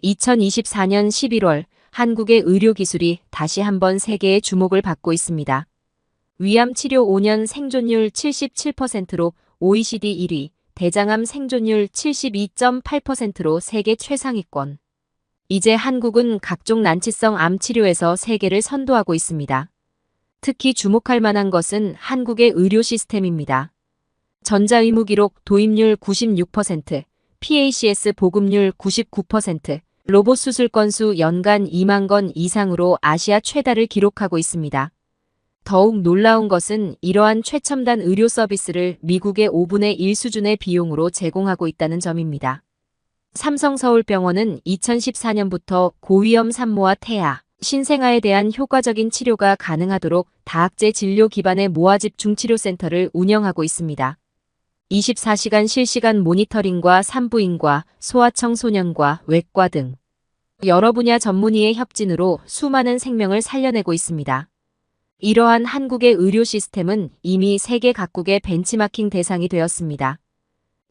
2024년 11월 한국의 의료기술이 다시 한번 세계의 주목을 받고 있습니다. 위암 치료 5년 생존율 77%로 OECD 1위, 대장암 생존율 72.8%로 세계 최상위권. 이제 한국은 각종 난치성 암 치료에서 세계를 선도하고 있습니다. 특히 주목할 만한 것은 한국의 의료 시스템입니다. 전자의무기록 도입률 96%, PACS 보급률 99%, 로봇 수술 건수 연간 2만 건 이상으로 아시아 최다를 기록하고 있습니다. 더욱 놀라운 것은 이러한 최첨단 의료 서비스를 미국의 5분의 1 수준의 비용으로 제공하고 있다는 점입니다. 삼성서울병원은 2014년부터 고위험 산모와 태아, 신생아에 대한 효과적인 치료가 가능하도록 다학제 진료 기반의 모아집중치료센터를 운영하고 있습니다. 24시간 실시간 모니터링과 산부인과, 소아청소년과, 외과 등 여러 분야 전문의의 협진으로 수많은 생명을 살려내고 있습니다. 이러한 한국의 의료 시스템은 이미 세계 각국의 벤치마킹 대상이 되었습니다.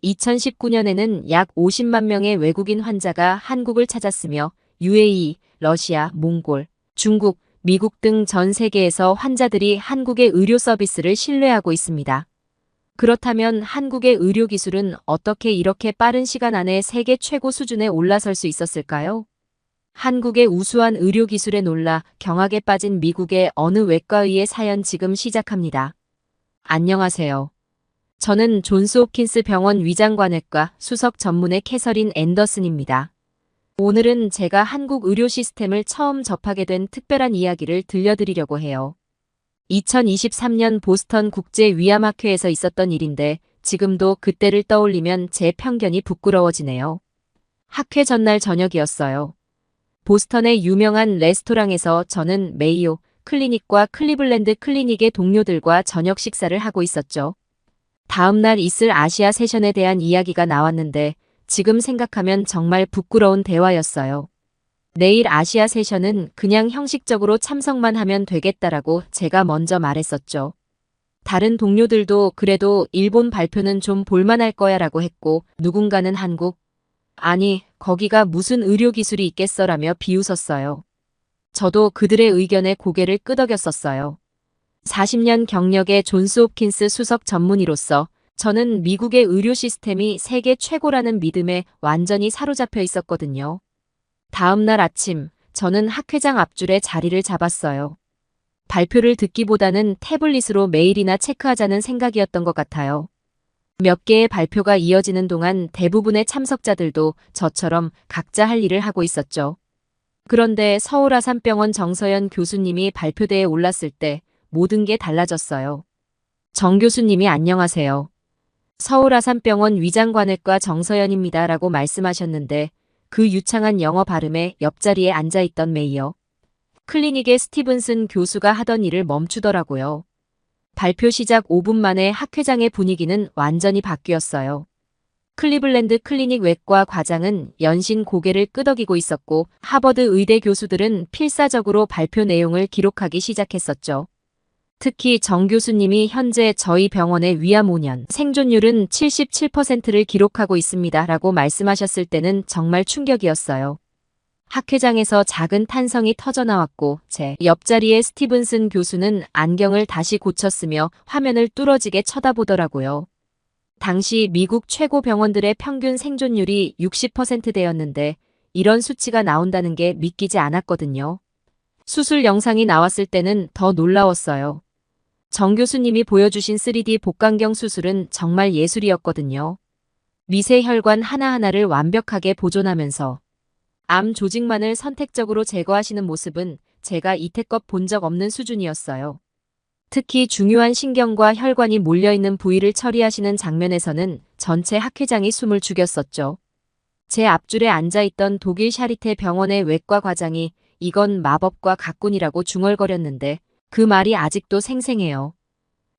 2019년에는 약 50만 명의 외국인 환자가 한국을 찾았으며 UAE, 러시아, 몽골, 중국, 미국 등 전 세계에서 환자들이 한국의 의료 서비스를 신뢰하고 있습니다. 그렇다면 한국의 의료 기술은 어떻게 이렇게 빠른 시간 안에 세계 최고 수준에 올라설 수 있었을까요? 한국의 우수한 의료 기술에 놀라 경악에 빠진 미국의 어느 외과의의 사연 지금 시작합니다. 안녕하세요. 저는 존스홉킨스 병원 위장관외과 수석 전문의 캐서린 앤더슨입니다. 오늘은 제가 한국 의료 시스템을 처음 접하게 된 특별한 이야기를 들려드리려고 해요. 2023년 보스턴 국제위암학회에서 있었던 일인데 지금도 그때를 떠올리면 제 편견이 부끄러워지네요. 학회 전날 저녁이었어요. 보스턴의 유명한 레스토랑에서 저는 메이오 클리닉과 클리블랜드 클리닉의 동료들과 저녁 식사를 하고 있었죠. 다음 날 있을 아시아 세션에 대한 이야기가 나왔는데 지금 생각하면 정말 부끄러운 대화였어요. 내일 아시아 세션은 그냥 형식적으로 참석만 하면 되겠다라고 제가 먼저 말했었죠. 다른 동료들도 그래도 일본 발표는 좀 볼만할 거야 라고 했고 누군가는 한국, 아니 거기가 무슨 의료기술이 있겠어라며 비웃었어요. 저도 그들의 의견에 고개를 끄덕였었어요. 40년 경력의 존스홉킨스 수석 전문의로서 저는 미국의 의료 시스템이 세계 최고라는 믿음에 완전히 사로잡혀 있었거든요. 다음 날 아침, 저는 학회장 앞줄에 자리를 잡았어요. 발표를 듣기보다는 태블릿으로 메일이나 체크하자는 생각이었던 것 같아요. 몇 개의 발표가 이어지는 동안 대부분의 참석자들도 저처럼 각자 할 일을 하고 있었죠. 그런데 서울아산병원 정서연 교수님이 발표대에 올랐을 때 모든 게 달라졌어요. 정 교수님이 안녕하세요. 서울아산병원 위장관외과 정서연입니다 라고 말씀하셨는데 그 유창한 영어 발음에 옆자리에 앉아있던 메이어 클리닉의 스티븐슨 교수가 하던 일을 멈추더라고요. 발표 시작 5분 만에 학회장의 분위기는 완전히 바뀌었어요. 클리블랜드 클리닉 외과 과장은 연신 고개를 끄덕이고 있었고 하버드 의대 교수들은 필사적으로 발표 내용을 기록하기 시작했었죠. 특히 정 교수님이 현재 저희 병원의 위암 5년 생존율은 77%를 기록하고 있습니다 라고 말씀하셨을 때는 정말 충격이었어요. 학회장에서 작은 탄성이 터져나왔고 제 옆자리의 스티븐슨 교수는 안경을 다시 고쳤으며 화면을 뚫어지게 쳐다보더라고요. 당시 미국 최고 병원들의 평균 생존율이 60%대였는데 이런 수치가 나온다는 게 믿기지 않았거든요. 수술 영상이 나왔을 때는 더 놀라웠어요. 정 교수님이 보여주신 3D 복강경 수술은 정말 예술이었거든요. 미세 혈관 하나하나를 완벽하게 보존하면서 암 조직만을 선택적으로 제거하시는 모습은 제가 이태껏 본 적 없는 수준이었어요. 특히 중요한 신경과 혈관이 몰려있는 부위를 처리하시는 장면에서는 전체 학회장이 숨을 죽였었죠. 제 앞줄에 앉아있던 독일 샤리테 병원의 외과 과장이 이건 마법과 가꾼이라고 중얼거렸는데 그 말이 아직도 생생해요.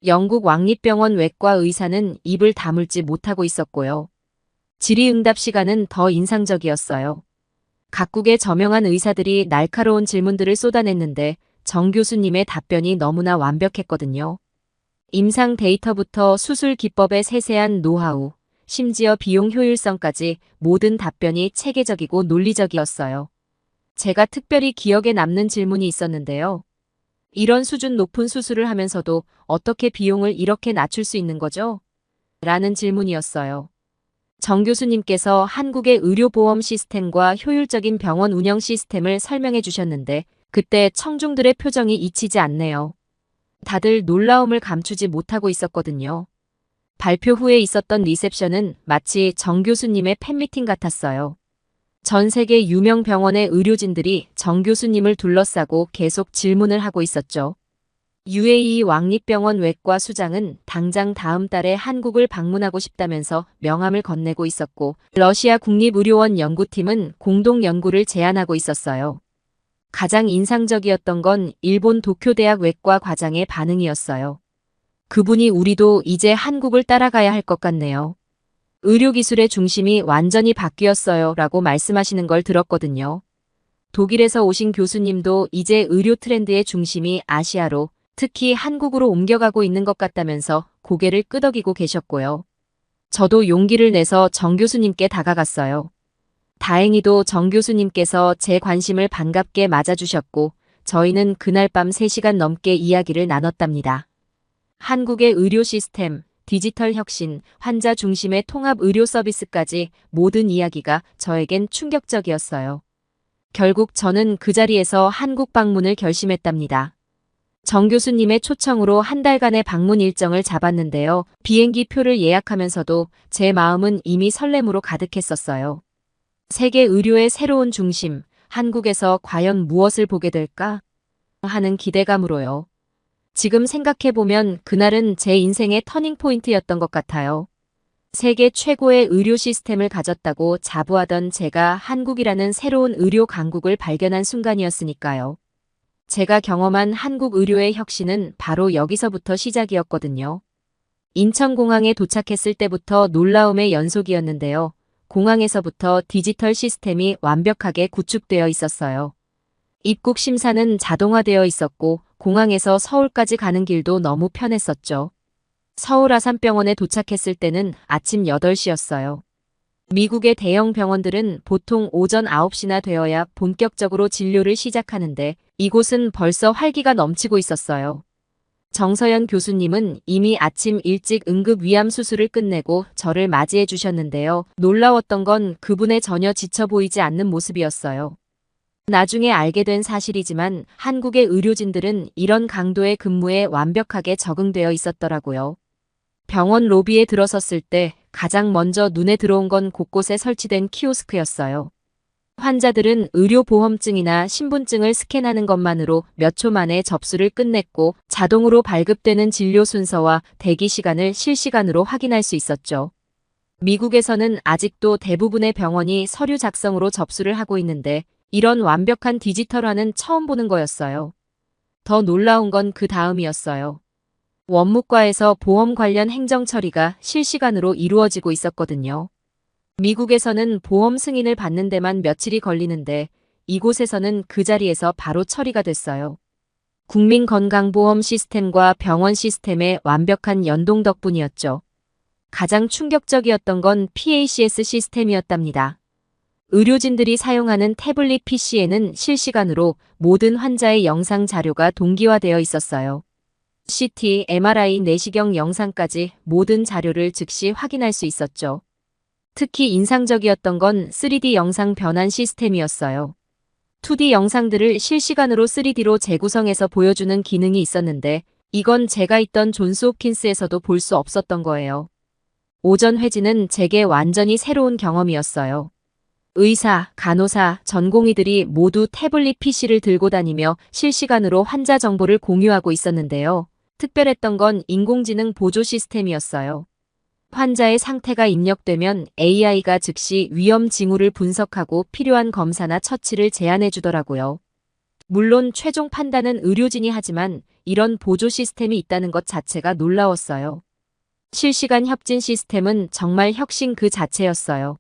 영국 왕립병원 외과 의사는 입을 다물지 못하고 있었고요. 질의응답 시간은 더 인상적이었어요. 각국의 저명한 의사들이 날카로운 질문들을 쏟아냈는데 정 교수님의 답변이 너무나 완벽했거든요. 임상 데이터부터 수술 기법의 세세한 노하우, 심지어 비용 효율성까지 모든 답변이 체계적이고 논리적이었어요. 제가 특별히 기억에 남는 질문이 있었는데요. 이런 수준 높은 수술을 하면서도 어떻게 비용을 이렇게 낮출 수 있는 거죠? 라는 질문이었어요. 정 교수님께서 한국의 의료보험 시스템과 효율적인 병원 운영 시스템을 설명해 주셨는데 그때 청중들의 표정이 잊히지 않네요. 다들 놀라움을 감추지 못하고 있었거든요. 발표 후에 있었던 리셉션은 마치 정 교수님의 팬미팅 같았어요. 전 세계 유명 병원의 의료진들이 정 교수님을 둘러싸고 계속 질문을 하고 있었죠. UAE 왕립병원 외과 수장은 당장 다음 달에 한국을 방문하고 싶다면서 명함을 건네고 있었고, 러시아 국립의료원 연구팀은 공동 연구를 제안하고 있었어요. 가장 인상적이었던 건 일본 도쿄대학 외과 과장의 반응이었어요. 그분이 우리도 이제 한국을 따라가야 할 것 같네요. 의료기술의 중심이 완전히 바뀌었어요 라고 말씀하시는 걸 들었거든요. 독일에서 오신 교수님도 이제 의료 트렌드의 중심이 아시아로, 특히 한국으로 옮겨가고 있는 것 같다면서 고개를 끄덕이고 계셨고요. 저도 용기를 내서 정 교수님께 다가갔어요. 다행히도 정 교수님께서 제 관심을 반갑게 맞아주셨고 저희는 그날 밤 3시간 넘게 이야기를 나눴답니다. 한국의 의료 시스템, 디지털 혁신, 환자 중심의 통합 의료 서비스까지 모든 이야기가 저에겐 충격적이었어요. 결국 저는 그 자리에서 한국 방문을 결심했답니다. 정 교수님의 초청으로 한 달간의 방문 일정을 잡았는데요. 비행기 표를 예약하면서도 제 마음은 이미 설렘으로 가득했었어요. 세계 의료의 새로운 중심, 한국에서 과연 무엇을 보게 될까? 하는 기대감으로요. 지금 생각해보면 그날은 제 인생의 터닝포인트였던 것 같아요. 세계 최고의 의료 시스템을 가졌다고 자부하던 제가 한국이라는 새로운 의료 강국을 발견한 순간이었으니까요. 제가 경험한 한국 의료의 혁신은 바로 여기서부터 시작이었거든요. 인천공항에 도착했을 때부터 놀라움의 연속이었는데요. 공항에서부터 디지털 시스템이 완벽하게 구축되어 있었어요. 입국 심사는 자동화되어 있었고 공항에서 서울까지 가는 길도 너무 편했었죠. 서울 아산병원에 도착했을 때는 아침 8시였어요. 미국의 대형 병원들은 보통 오전 9시나 되어야 본격적으로 진료를 시작하는데 이곳은 벌써 활기가 넘치고 있었어요. 정서연 교수님은 이미 아침 일찍 응급 위암 수술을 끝내고 저를 맞이해 주셨는데요. 놀라웠던 건 그분의 전혀 지쳐 보이지 않는 모습이었어요. 나중에 알게 된 사실이지만 한국의 의료진들은 이런 강도의 근무에 완벽하게 적응되어 있었더라고요. 병원 로비에 들어섰을 때 가장 먼저 눈에 들어온 건 곳곳에 설치된 키오스크였어요. 환자들은 의료보험증이나 신분증을 스캔하는 것만으로 몇 초 만에 접수를 끝냈고 자동으로 발급되는 진료 순서와 대기 시간을 실시간으로 확인할 수 있었죠. 미국에서는 아직도 대부분의 병원이 서류 작성으로 접수를 하고 있는데 이런 완벽한 디지털화는 처음 보는 거였어요. 더 놀라운 건 그 다음이었어요. 원무과에서 보험 관련 행정 처리가 실시간으로 이루어지고 있었거든요. 미국에서는 보험 승인을 받는 데만 며칠이 걸리는데 이곳에서는 그 자리에서 바로 처리가 됐어요. 국민건강보험 시스템과 병원 시스템의 완벽한 연동 덕분이었죠. 가장 충격적이었던 건 PACS 시스템이었답니다. 의료진들이 사용하는 태블릿 PC에는 실시간으로 모든 환자의 영상 자료가 동기화되어 있었어요. CT, MRI, 내시경 영상까지 모든 자료를 즉시 확인할 수 있었죠. 특히 인상적이었던 건 3D 영상 변환 시스템이었어요. 2D 영상들을 실시간으로 3D로 재구성해서 보여주는 기능이 있었는데 이건 제가 있던 존스홉킨스에서도 볼 수 없었던 거예요. 오전 회진은 제게 완전히 새로운 경험이었어요. 의사, 간호사, 전공의들이 모두 태블릿 PC를 들고 다니며 실시간으로 환자 정보를 공유하고 있었는데요. 특별했던 건 인공지능 보조 시스템이었어요. 환자의 상태가 입력되면 AI가 즉시 위험 징후를 분석하고 필요한 검사나 처치를 제안해 주더라고요. 물론 최종 판단은 의료진이 하지만 이런 보조 시스템이 있다는 것 자체가 놀라웠어요. 실시간 협진 시스템은 정말 혁신 그 자체였어요.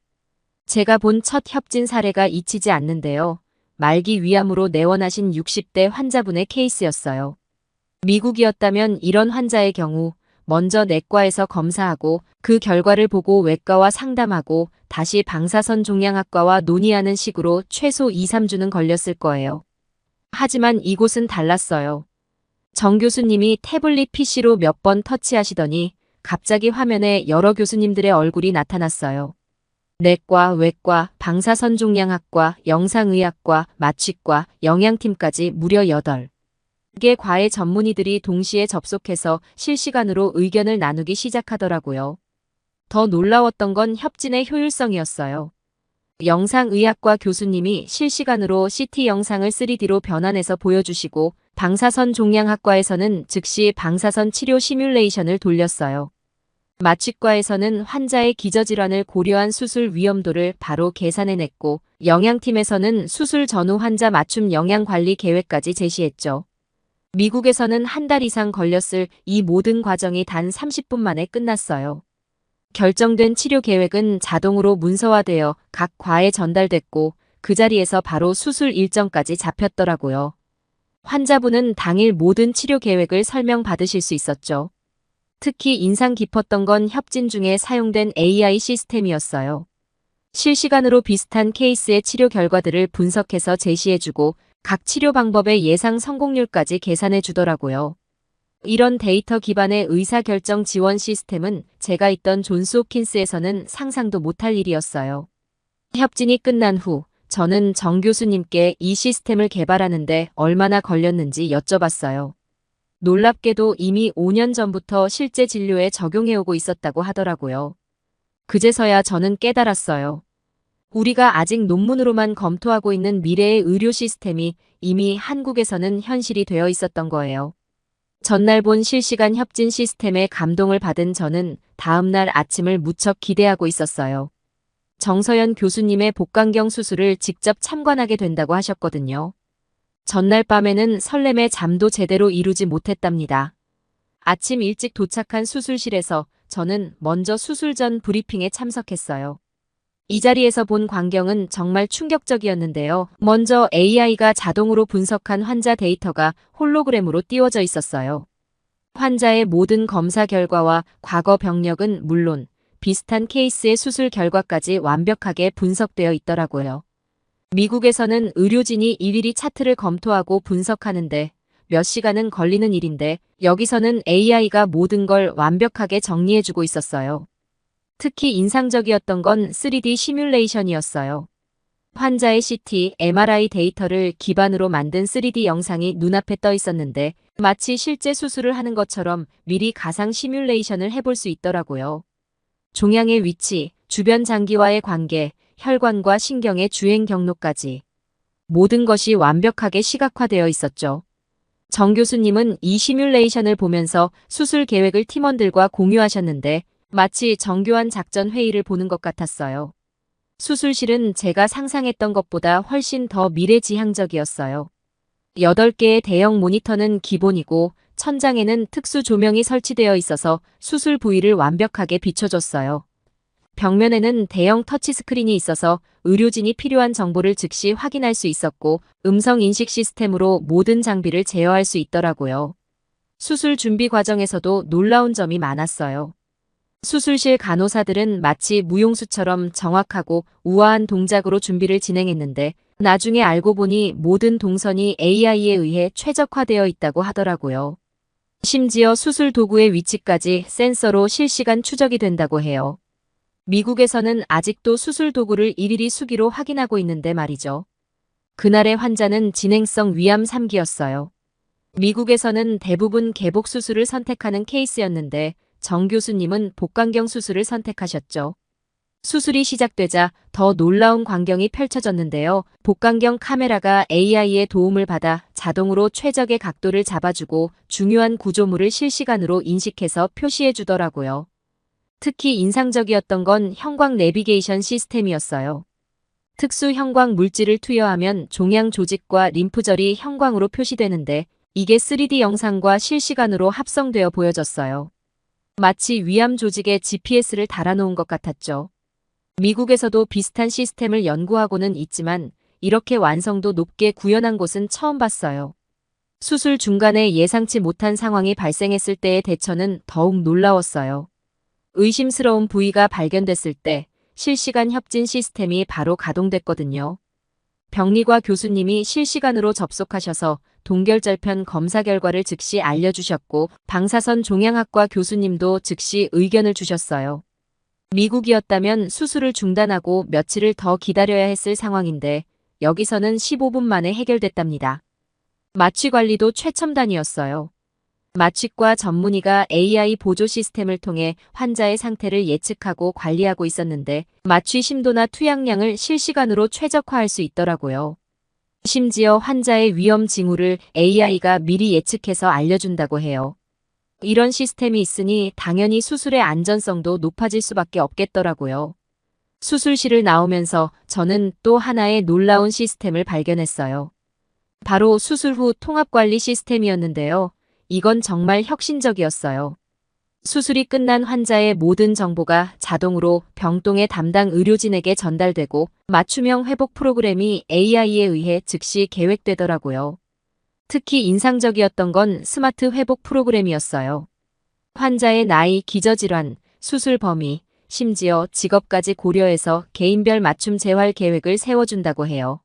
제가 본 첫 협진 사례가 잊히지 않는데요. 말기 위암으로 내원하신 60대 환자분의 케이스였어요. 미국이었다면 이런 환자의 경우 먼저 내과에서 검사하고 그 결과를 보고 외과와 상담하고 다시 방사선 종양학과와 논의하는 식으로 최소 2, 3주는 걸렸을 거예요. 하지만 이곳은 달랐어요. 정 교수님이 태블릿 PC로 몇 번 터치하시더니 갑자기 화면에 여러 교수님들의 얼굴이 나타났어요. 내과, 외과, 방사선 종양학과, 영상의학과, 마취과, 영양팀까지 무려 8개 과의 전문의들이 동시에 접속해서 실시간으로 의견을 나누기 시작하더라고요. 더 놀라웠던 건 협진의 효율성이었어요. 영상의학과 교수님이 실시간으로 CT 영상을 3D로 변환해서 보여주시고 방사선 종양학과에서는 즉시 방사선 치료 시뮬레이션을 돌렸어요. 마취과에서는 환자의 기저질환을 고려한 수술 위험도를 바로 계산해냈고 영양팀에서는 수술 전후 환자 맞춤 영양관리 계획까지 제시했죠. 미국에서는 한 달 이상 걸렸을 이 모든 과정이 단 30분 만에 끝났어요. 결정된 치료 계획은 자동으로 문서화되어 각 과에 전달됐고 그 자리에서 바로 수술 일정까지 잡혔더라고요. 환자분은 당일 모든 치료 계획을 설명받으실 수 있었죠. 특히 인상 깊었던 건 협진 중에 사용된 AI 시스템이었어요. 실시간으로 비슷한 케이스의 치료 결과들을 분석해서 제시해주고 각 치료 방법의 예상 성공률까지 계산해 주더라고요. 이런 데이터 기반의 의사결정 지원 시스템은 제가 있던 존스홉킨스에서는 상상도 못할 일이었어요. 협진이 끝난 후 저는 정 교수님께 이 시스템을 개발하는데 얼마나 걸렸는지 여쭤봤어요. 놀랍게도 이미 5년 전부터 실제 진료에 적용해오고 있었다고 하더라고요. 그제서야 저는 깨달았어요. 우리가 아직 논문으로만 검토하고 있는 미래의 의료 시스템이 이미 한국에서는 현실이 되어 있었던 거예요. 전날 본 실시간 협진 시스템에 감동을 받은 저는 다음날 아침을 무척 기대하고 있었어요. 정서연 교수님의 복강경 수술을 직접 참관하게 된다고 하셨거든요. 전날 밤에는 설렘에 잠도 제대로 이루지 못했답니다. 아침 일찍 도착한 수술실에서 저는 먼저 수술 전 브리핑에 참석했어요. 이 자리에서 본 광경은 정말 충격적이었는데요. 먼저 AI가 자동으로 분석한 환자 데이터가 홀로그램으로 띄워져 있었어요. 환자의 모든 검사 결과와 과거 병력은 물론 비슷한 케이스의 수술 결과까지 완벽하게 분석되어 있더라고요. 미국에서는 의료진이 일일이 차트를 검토하고 분석하는데 몇 시간은 걸리는 일인데 여기서는 AI가 모든 걸 완벽하게 정리해주고 있었어요. 특히 인상적이었던 건 3D 시뮬레이션이었어요. 환자의 CT, MRI 데이터를 기반으로 만든 3D 영상이 눈앞에 떠 있었는데 마치 실제 수술을 하는 것처럼 미리 가상 시뮬레이션을 해볼 수 있더라고요. 종양의 위치, 주변 장기와의 관계, 혈관과 신경의 주행 경로까지 모든 것이 완벽하게 시각화되어 있었죠. 정 교수님은 이 시뮬레이션을 보면서 수술 계획을 팀원들과 공유하셨는데 마치 정교한 작전 회의를 보는 것 같았어요. 수술실은 제가 상상했던 것보다 훨씬 더 미래지향적이었어요. 8개의 대형 모니터는 기본이고 천장에는 특수 조명이 설치되어 있어서 수술 부위를 완벽하게 비춰줬어요. 벽면에는 대형 터치스크린이 있어서 의료진이 필요한 정보를 즉시 확인할 수 있었고 음성 인식 시스템으로 모든 장비를 제어할 수 있더라고요. 수술 준비 과정에서도 놀라운 점이 많았어요. 수술실 간호사들은 마치 무용수처럼 정확하고 우아한 동작으로 준비를 진행했는데 나중에 알고 보니 모든 동선이 AI에 의해 최적화되어 있다고 하더라고요. 심지어 수술 도구의 위치까지 센서로 실시간 추적이 된다고 해요. 미국에서는 아직도 수술 도구를 일일이 수기로 확인하고 있는데 말이죠. 그날의 환자는 진행성 위암 3기였어요. 미국에서는 대부분 개복 수술을 선택하는 케이스였는데 정 교수님은 복강경 수술을 선택하셨죠. 수술이 시작되자 더 놀라운 광경이 펼쳐졌는데요. 복강경 카메라가 AI의 도움을 받아 자동으로 최적의 각도를 잡아주고 중요한 구조물을 실시간으로 인식해서 표시해 주더라고요. 특히 인상적이었던 건 형광 내비게이션 시스템이었어요. 특수 형광 물질을 투여하면 종양 조직과 림프절이 형광으로 표시되는데 이게 3D 영상과 실시간으로 합성되어 보여졌어요. 마치 위암 조직에 GPS를 달아놓은 것 같았죠. 미국에서도 비슷한 시스템을 연구하고는 있지만 이렇게 완성도 높게 구현한 곳은 처음 봤어요. 수술 중간에 예상치 못한 상황이 발생했을 때의 대처는 더욱 놀라웠어요. 의심스러운 부위가 발견됐을 때 실시간 협진 시스템이 바로 가동됐거든요. 병리과 교수님이 실시간으로 접속하셔서 동결절편 검사 결과를 즉시 알려주셨고 방사선 종양학과 교수님도 즉시 의견을 주셨어요. 미국이었다면 수술을 중단하고 며칠을 더 기다려야 했을 상황인데 여기서는 15분 만에 해결됐답니다. 마취 관리도 최첨단이었어요. 마취과 전문의가 AI 보조 시스템을 통해 환자의 상태를 예측하고 관리하고 있었는데 마취 심도나 투약량을 실시간으로 최적화할 수 있더라고요. 심지어 환자의 위험 징후를 AI가 미리 예측해서 알려준다고 해요. 이런 시스템이 있으니 당연히 수술의 안전성도 높아질 수밖에 없겠더라고요. 수술실을 나오면서 저는 또 하나의 놀라운 시스템을 발견했어요. 바로 수술 후 통합관리 시스템이었는데요. 이건 정말 혁신적이었어요. 수술이 끝난 환자의 모든 정보가 자동으로 병동의 담당 의료진에게 전달되고 맞춤형 회복 프로그램이 AI에 의해 즉시 계획되더라고요. 특히 인상적이었던 건 스마트 회복 프로그램이었어요. 환자의 나이, 기저질환, 수술 범위, 심지어 직업까지 고려해서 개인별 맞춤 재활 계획을 세워준다고 해요.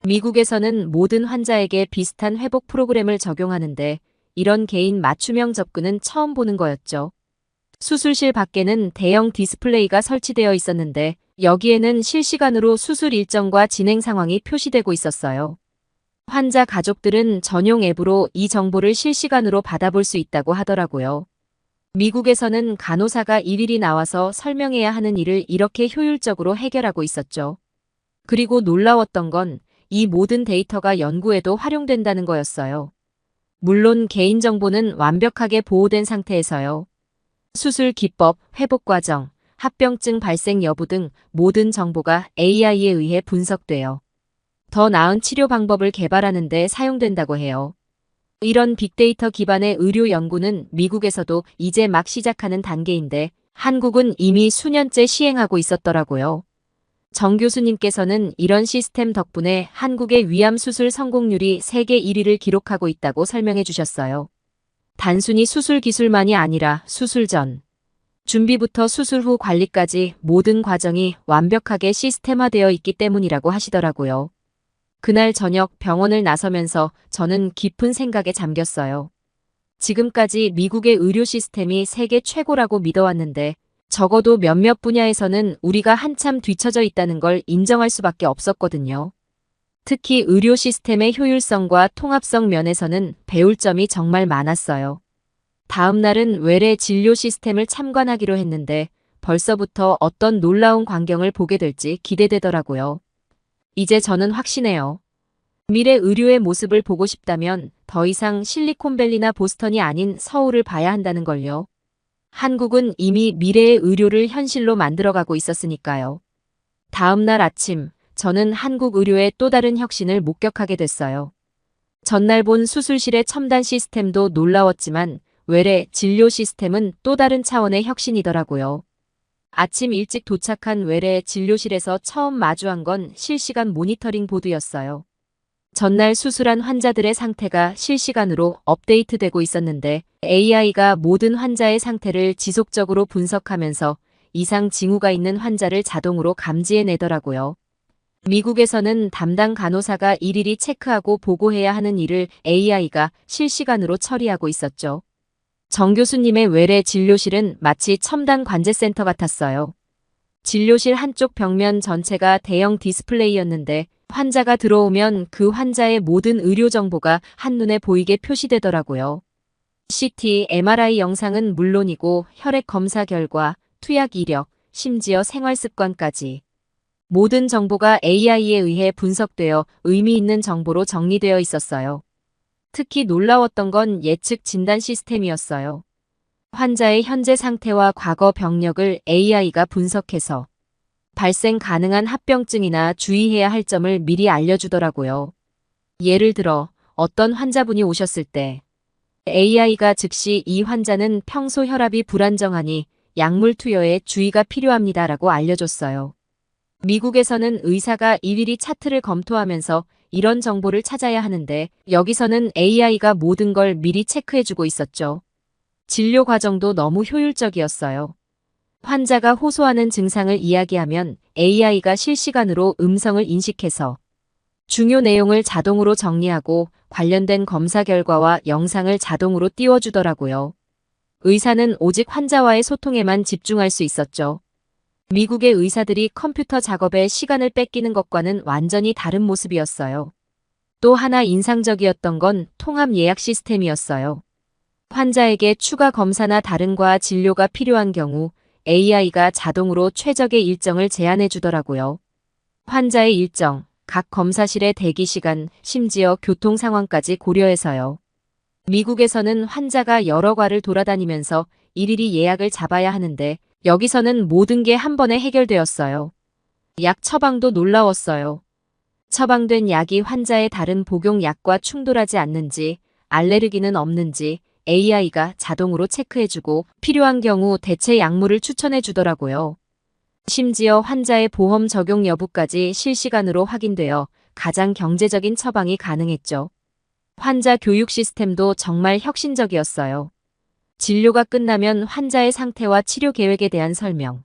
미국에서는 모든 환자에게 비슷한 회복 프로그램을 적용하는데 이런 개인 맞춤형 접근은 처음 보는 거였죠. 수술실 밖에는 대형 디스플레이가 설치되어 있었는데 여기에는 실시간으로 수술 일정과 진행 상황이 표시되고 있었어요. 환자 가족들은 전용 앱으로 이 정보를 실시간으로 받아볼 수 있다고 하더라고요. 미국에서는 간호사가 일일이 나와서 설명해야 하는 일을 이렇게 효율적으로 해결하고 있었죠. 그리고 놀라웠던 건 이 모든 데이터가 연구에도 활용된다는 거였어요. 물론 개인정보는 완벽하게 보호된 상태에서요. 수술 기법, 회복 과정, 합병증 발생 여부 등 모든 정보가 AI에 의해 분석돼요. 더 나은 치료 방법을 개발하는 데 사용된다고 해요. 이런 빅데이터 기반의 의료 연구는 미국에서도 이제 막 시작하는 단계인데 한국은 이미 수년째 시행하고 있었더라고요. 정 교수님께서는 이런 시스템 덕분에 한국의 위암 수술 성공률이 세계 1위를 기록하고 있다고 설명해 주셨어요. 단순히 수술 기술만이 아니라 수술 전, 준비부터 수술 후 관리까지 모든 과정이 완벽하게 시스템화되어 있기 때문이라고 하시더라고요. 그날 저녁 병원을 나서면서 저는 깊은 생각에 잠겼어요. 지금까지 미국의 의료 시스템이 세계 최고라고 믿어왔는데 적어도 몇몇 분야에서는 우리가 한참 뒤처져 있다는 걸 인정할 수밖에 없었거든요. 특히 의료 시스템의 효율성과 통합성 면에서는 배울 점이 정말 많았어요. 다음 날은 외래 진료 시스템을 참관하기로 했는데 벌써부터 어떤 놀라운 광경을 보게 될지 기대되더라고요. 이제 저는 확신해요. 미래 의료의 모습을 보고 싶다면 더 이상 실리콘밸리나 보스턴이 아닌 서울을 봐야 한다는 걸요. 한국은 이미 미래의 의료를 현실로 만들어가고 있었으니까요. 다음 날 아침, 저는 한국 의료의 또 다른 혁신을 목격하게 됐어요. 전날 본 수술실의 첨단 시스템도 놀라웠지만 외래 진료 시스템은 또 다른 차원의 혁신이더라고요. 아침 일찍 도착한 외래 진료실에서 처음 마주한 건 실시간 모니터링 보드였어요. 전날 수술한 환자들의 상태가 실시간으로 업데이트되고 있었는데 AI가 모든 환자의 상태를 지속적으로 분석하면서 이상 징후가 있는 환자를 자동으로 감지해내더라고요. 미국에서는 담당 간호사가 일일이 체크하고 보고해야 하는 일을 AI가 실시간으로 처리하고 있었죠. 정 교수님의 외래 진료실은 마치 첨단 관제센터 같았어요. 진료실 한쪽 벽면 전체가 대형 디스플레이였는데 환자가 들어오면 그 환자의 모든 의료 정보가 한눈에 보이게 표시되더라고요. CT, MRI 영상은 물론이고 혈액 검사 결과, 투약 이력, 심지어 생활 습관까지. 모든 정보가 AI에 의해 분석되어 의미 있는 정보로 정리되어 있었어요. 특히 놀라웠던 건 예측 진단 시스템이었어요. 환자의 현재 상태와 과거 병력을 AI가 분석해서 발생 가능한 합병증이나 주의해야 할 점을 미리 알려주더라고요. 예를 들어 어떤 환자분이 오셨을 때 AI가 즉시 이 환자는 평소 혈압이 불안정하니 약물 투여에 주의가 필요합니다라고 알려줬어요. 미국에서는 의사가 일일이 차트를 검토하면서 이런 정보를 찾아야 하는데 여기서는 AI가 모든 걸 미리 체크해주고 있었죠. 진료 과정도 너무 효율적이었어요. 환자가 호소하는 증상을 이야기하면 AI가 실시간으로 음성을 인식해서 중요 내용을 자동으로 정리하고 관련된 검사 결과와 영상을 자동으로 띄워주더라고요. 의사는 오직 환자와의 소통에만 집중할 수 있었죠. 미국의 의사들이 컴퓨터 작업에 시간을 뺏기는 것과는 완전히 다른 모습이었어요. 또 하나 인상적이었던 건 통합 예약 시스템이었어요. 환자에게 추가 검사나 다른 과학 진료가 필요한 경우 AI가 자동으로 최적의 일정을 제안해 주더라고요. 환자의 일정, 각 검사실의 대기 시간, 심지어 교통 상황까지 고려해서요. 미국에서는 환자가 여러 과를 돌아다니면서 일일이 예약을 잡아야 하는데 여기서는 모든 게 한 번에 해결되었어요. 약 처방도 놀라웠어요. 처방된 약이 환자의 다른 복용 약과 충돌하지 않는지, 알레르기는 없는지 AI가 자동으로 체크해주고 필요한 경우 대체 약물을 추천해 주더라고요. 심지어 환자의 보험 적용 여부까지 실시간으로 확인되어 가장 경제적인 처방이 가능했죠. 환자 교육 시스템도 정말 혁신적이었어요. 진료가 끝나면 환자의 상태와 치료 계획에 대한 설명,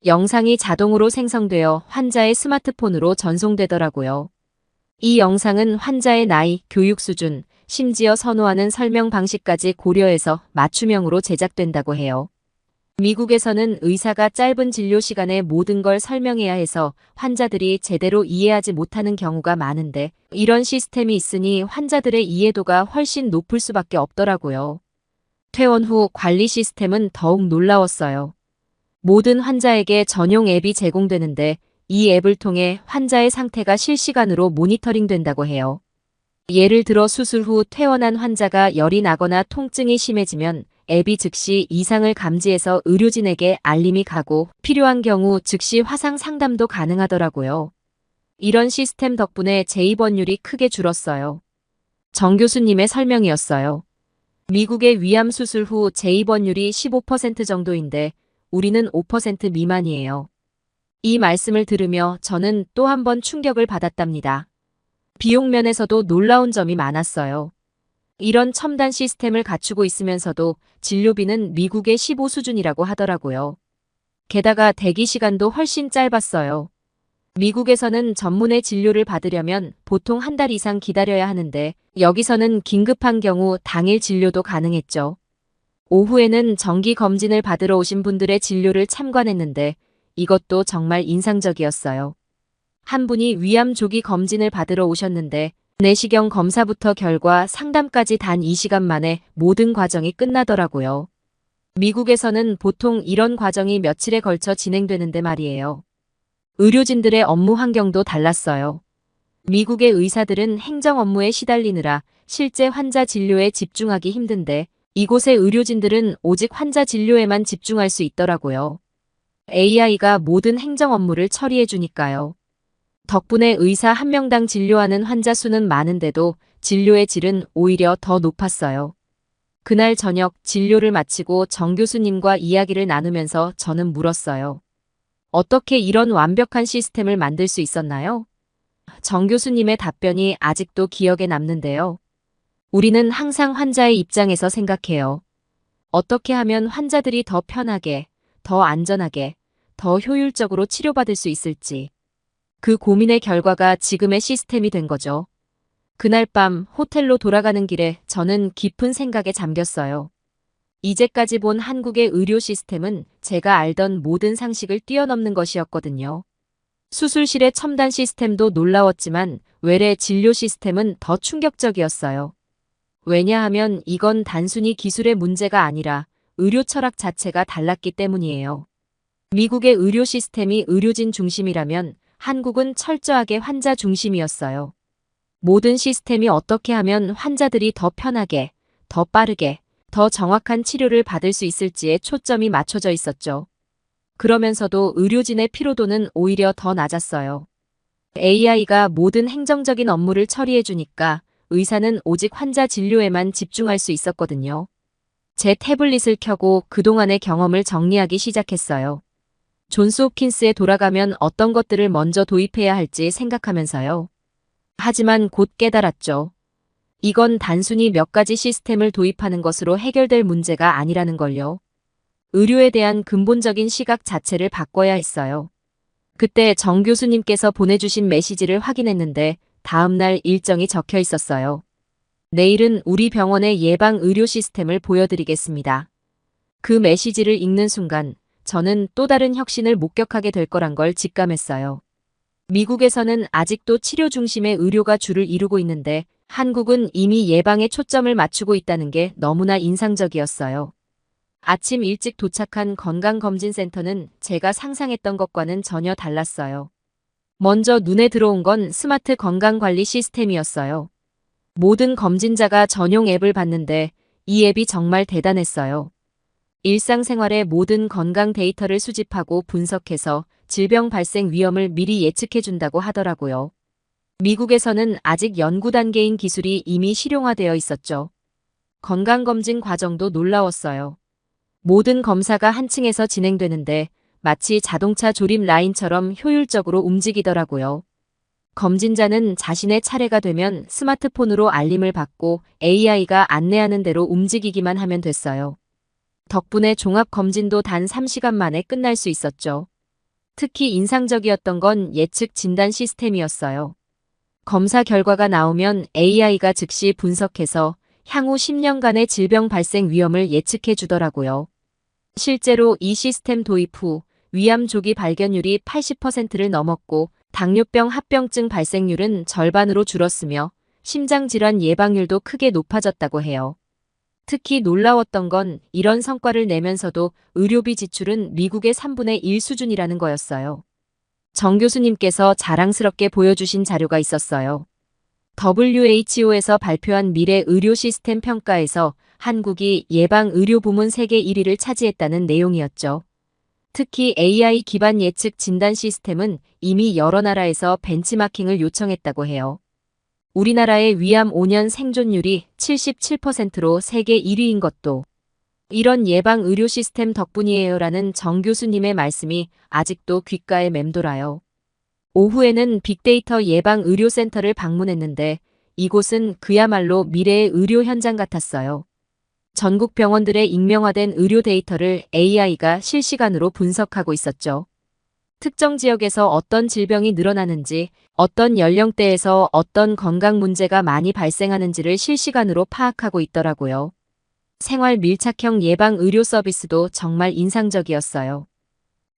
영상이 자동으로 생성되어 환자의 스마트폰으로 전송되더라고요. 이 영상은 환자의 나이, 교육 수준, 심지어 선호하는 설명 방식까지 고려해서 맞춤형으로 제작된다고 해요. 미국에서는 의사가 짧은 진료 시간에 모든 걸 설명해야 해서 환자들이 제대로 이해하지 못하는 경우가 많은데 이런 시스템이 있으니 환자들의 이해도가 훨씬 높을 수밖에 없더라고요. 퇴원 후 관리 시스템은 더욱 놀라웠어요. 모든 환자에게 전용 앱이 제공되는데 이 앱을 통해 환자의 상태가 실시간으로 모니터링 된다고 해요. 예를 들어 수술 후 퇴원한 환자가 열이 나거나 통증이 심해지면 앱이 즉시 이상을 감지해서 의료진에게 알림이 가고 필요한 경우 즉시 화상 상담도 가능하더라고요. 이런 시스템 덕분에 재입원율이 크게 줄었어요. 정 교수님의 설명이었어요. 미국의 위암 수술 후 재입원율이 15% 정도인데 우리는 5% 미만이에요. 이 말씀을 들으며 저는 또 한 번 충격을 받았답니다. 비용 면에서도 놀라운 점이 많았어요. 이런 첨단 시스템을 갖추고 있으면서도 진료비는 미국의 15 수준이라고 하더라고요. 게다가 대기 시간도 훨씬 짧았어요. 미국에서는 전문의 진료를 받으려면 보통 한 달 이상 기다려야 하는데 여기서는 긴급한 경우 당일 진료도 가능했죠. 오후에는 정기 검진을 받으러 오신 분들의 진료를 참관했는데 이것도 정말 인상적이었어요. 한 분이 위암 조기 검진을 받으러 오셨는데 내시경 검사부터 결과 상담까지 단 2시간 만에 모든 과정이 끝나더라고요. 미국에서는 보통 이런 과정이 며칠에 걸쳐 진행되는데 말이에요. 의료진들의 업무 환경도 달랐어요. 미국의 의사들은 행정 업무에 시달리느라 실제 환자 진료에 집중하기 힘든데 이곳의 의료진들은 오직 환자 진료에만 집중할 수 있더라고요. AI가 모든 행정 업무를 처리해 주니까요. 덕분에 의사 한 명당 진료하는 환자 수는 많은데도 진료의 질은 오히려 더 높았어요. 그날 저녁 진료를 마치고 정 교수님과 이야기를 나누면서 저는 물었어요. 어떻게 이런 완벽한 시스템을 만들 수 있었나요? 정 교수님의 답변이 아직도 기억에 남는데요. 우리는 항상 환자의 입장에서 생각해요. 어떻게 하면 환자들이 더 편하게, 더 안전하게, 더 효율적으로 치료받을 수 있을지. 그 고민의 결과가 지금의 시스템이 된 거죠. 그날 밤 호텔로 돌아가는 길에 저는 깊은 생각에 잠겼어요. 이제까지 본 한국의 의료 시스템은 제가 알던 모든 상식을 뛰어넘는 것이었거든요. 수술실의 첨단 시스템도 놀라웠지만 외래 진료 시스템은 더 충격적이었어요. 왜냐하면 이건 단순히 기술의 문제가 아니라 의료 철학 자체가 달랐기 때문이에요. 미국의 의료 시스템이 의료진 중심이라면 한국은 철저하게 환자 중심이었어요. 모든 시스템이 어떻게 하면 환자들이 더 편하게, 더 빠르게, 더 정확한 치료를 받을 수 있을지에 초점이 맞춰져 있었죠. 그러면서도 의료진의 피로도는 오히려 더 낮았어요. AI가 모든 행정적인 업무를 처리해주니까 의사는 오직 환자 진료에만 집중할 수 있었거든요. 제 태블릿을 켜고 그동안의 경험을 정리하기 시작했어요. 존스 홉킨스에 돌아가면 어떤 것들을 먼저 도입해야 할지 생각하면서요. 하지만 곧 깨달았죠. 이건 단순히 몇 가지 시스템을 도입하는 것으로 해결될 문제가 아니라는 걸요. 의료에 대한 근본적인 시각 자체를 바꿔야 했어요. 그때 정 교수님께서 보내주신 메시지를 확인했는데 다음날 일정이 적혀 있었어요. 내일은 우리 병원의 예방 의료 시스템을 보여드리겠습니다. 그 메시지를 읽는 순간 저는 또 다른 혁신을 목격하게 될 거란 걸 직감했어요. 미국에서는 아직도 치료 중심의 의료가 주를 이루고 있는데 한국은 이미 예방에 초점을 맞추고 있다는 게 너무나 인상적이었어요. 아침 일찍 도착한 건강검진센터는 제가 상상했던 것과는 전혀 달랐어요. 먼저 눈에 들어온 건 스마트 건강관리 시스템이었어요. 모든 검진자가 전용 앱을 봤는데 이 앱이 정말 대단했어요. 일상생활의 모든 건강 데이터를 수집하고 분석해서 질병 발생 위험을 미리 예측해준다고 하더라고요. 미국에서는 아직 연구 단계인 기술이 이미 실용화되어 있었죠. 건강검진 과정도 놀라웠어요. 모든 검사가 한 층에서 진행되는데 마치 자동차 조립 라인처럼 효율적으로 움직이더라고요. 검진자는 자신의 차례가 되면 스마트폰으로 알림을 받고 AI가 안내하는 대로 움직이기만 하면 됐어요. 덕분에 종합검진도 단 3시간 만에 끝날 수 있었죠. 특히 인상적이었던 건 예측 진단 시스템이었어요. 검사 결과가 나오면 AI가 즉시 분석해서 향후 10년간의 질병 발생 위험을 예측해 주더라고요. 실제로 이 시스템 도입 후 위암 조기 발견율이 80%를 넘었고 당뇨병 합병증 발생률은 절반으로 줄었으며 심장질환 예방률도 크게 높아졌다고 해요. 특히 놀라웠던 건 이런 성과를 내면서도 의료비 지출은 미국의 3분의 1 수준이라는 거였어요. 정 교수님께서 자랑스럽게 보여주신 자료가 있었어요. WHO에서 발표한 미래 의료 시스템 평가에서 한국이 예방 의료 부문 세계 1위를 차지했다는 내용이었죠. 특히 AI 기반 예측 진단 시스템은 이미 여러 나라에서 벤치마킹을 요청했다고 해요. 우리나라의 위암 5년 생존율이 77%로 세계 1위인 것도 이런 예방 의료 시스템 덕분이에요라는 정 교수님의 말씀이 아직도 귓가에 맴돌아요. 오후에는 빅데이터 예방 의료센터를 방문했는데 이곳은 그야말로 미래의 의료 현장 같았어요. 전국 병원들의 익명화된 의료 데이터를 AI가 실시간으로 분석하고 있었죠. 특정 지역에서 어떤 질병이 늘어나는지, 어떤 연령대에서 어떤 건강 문제가 많이 발생하는지를 실시간으로 파악하고 있더라고요. 생활 밀착형 예방 의료 서비스도 정말 인상적이었어요.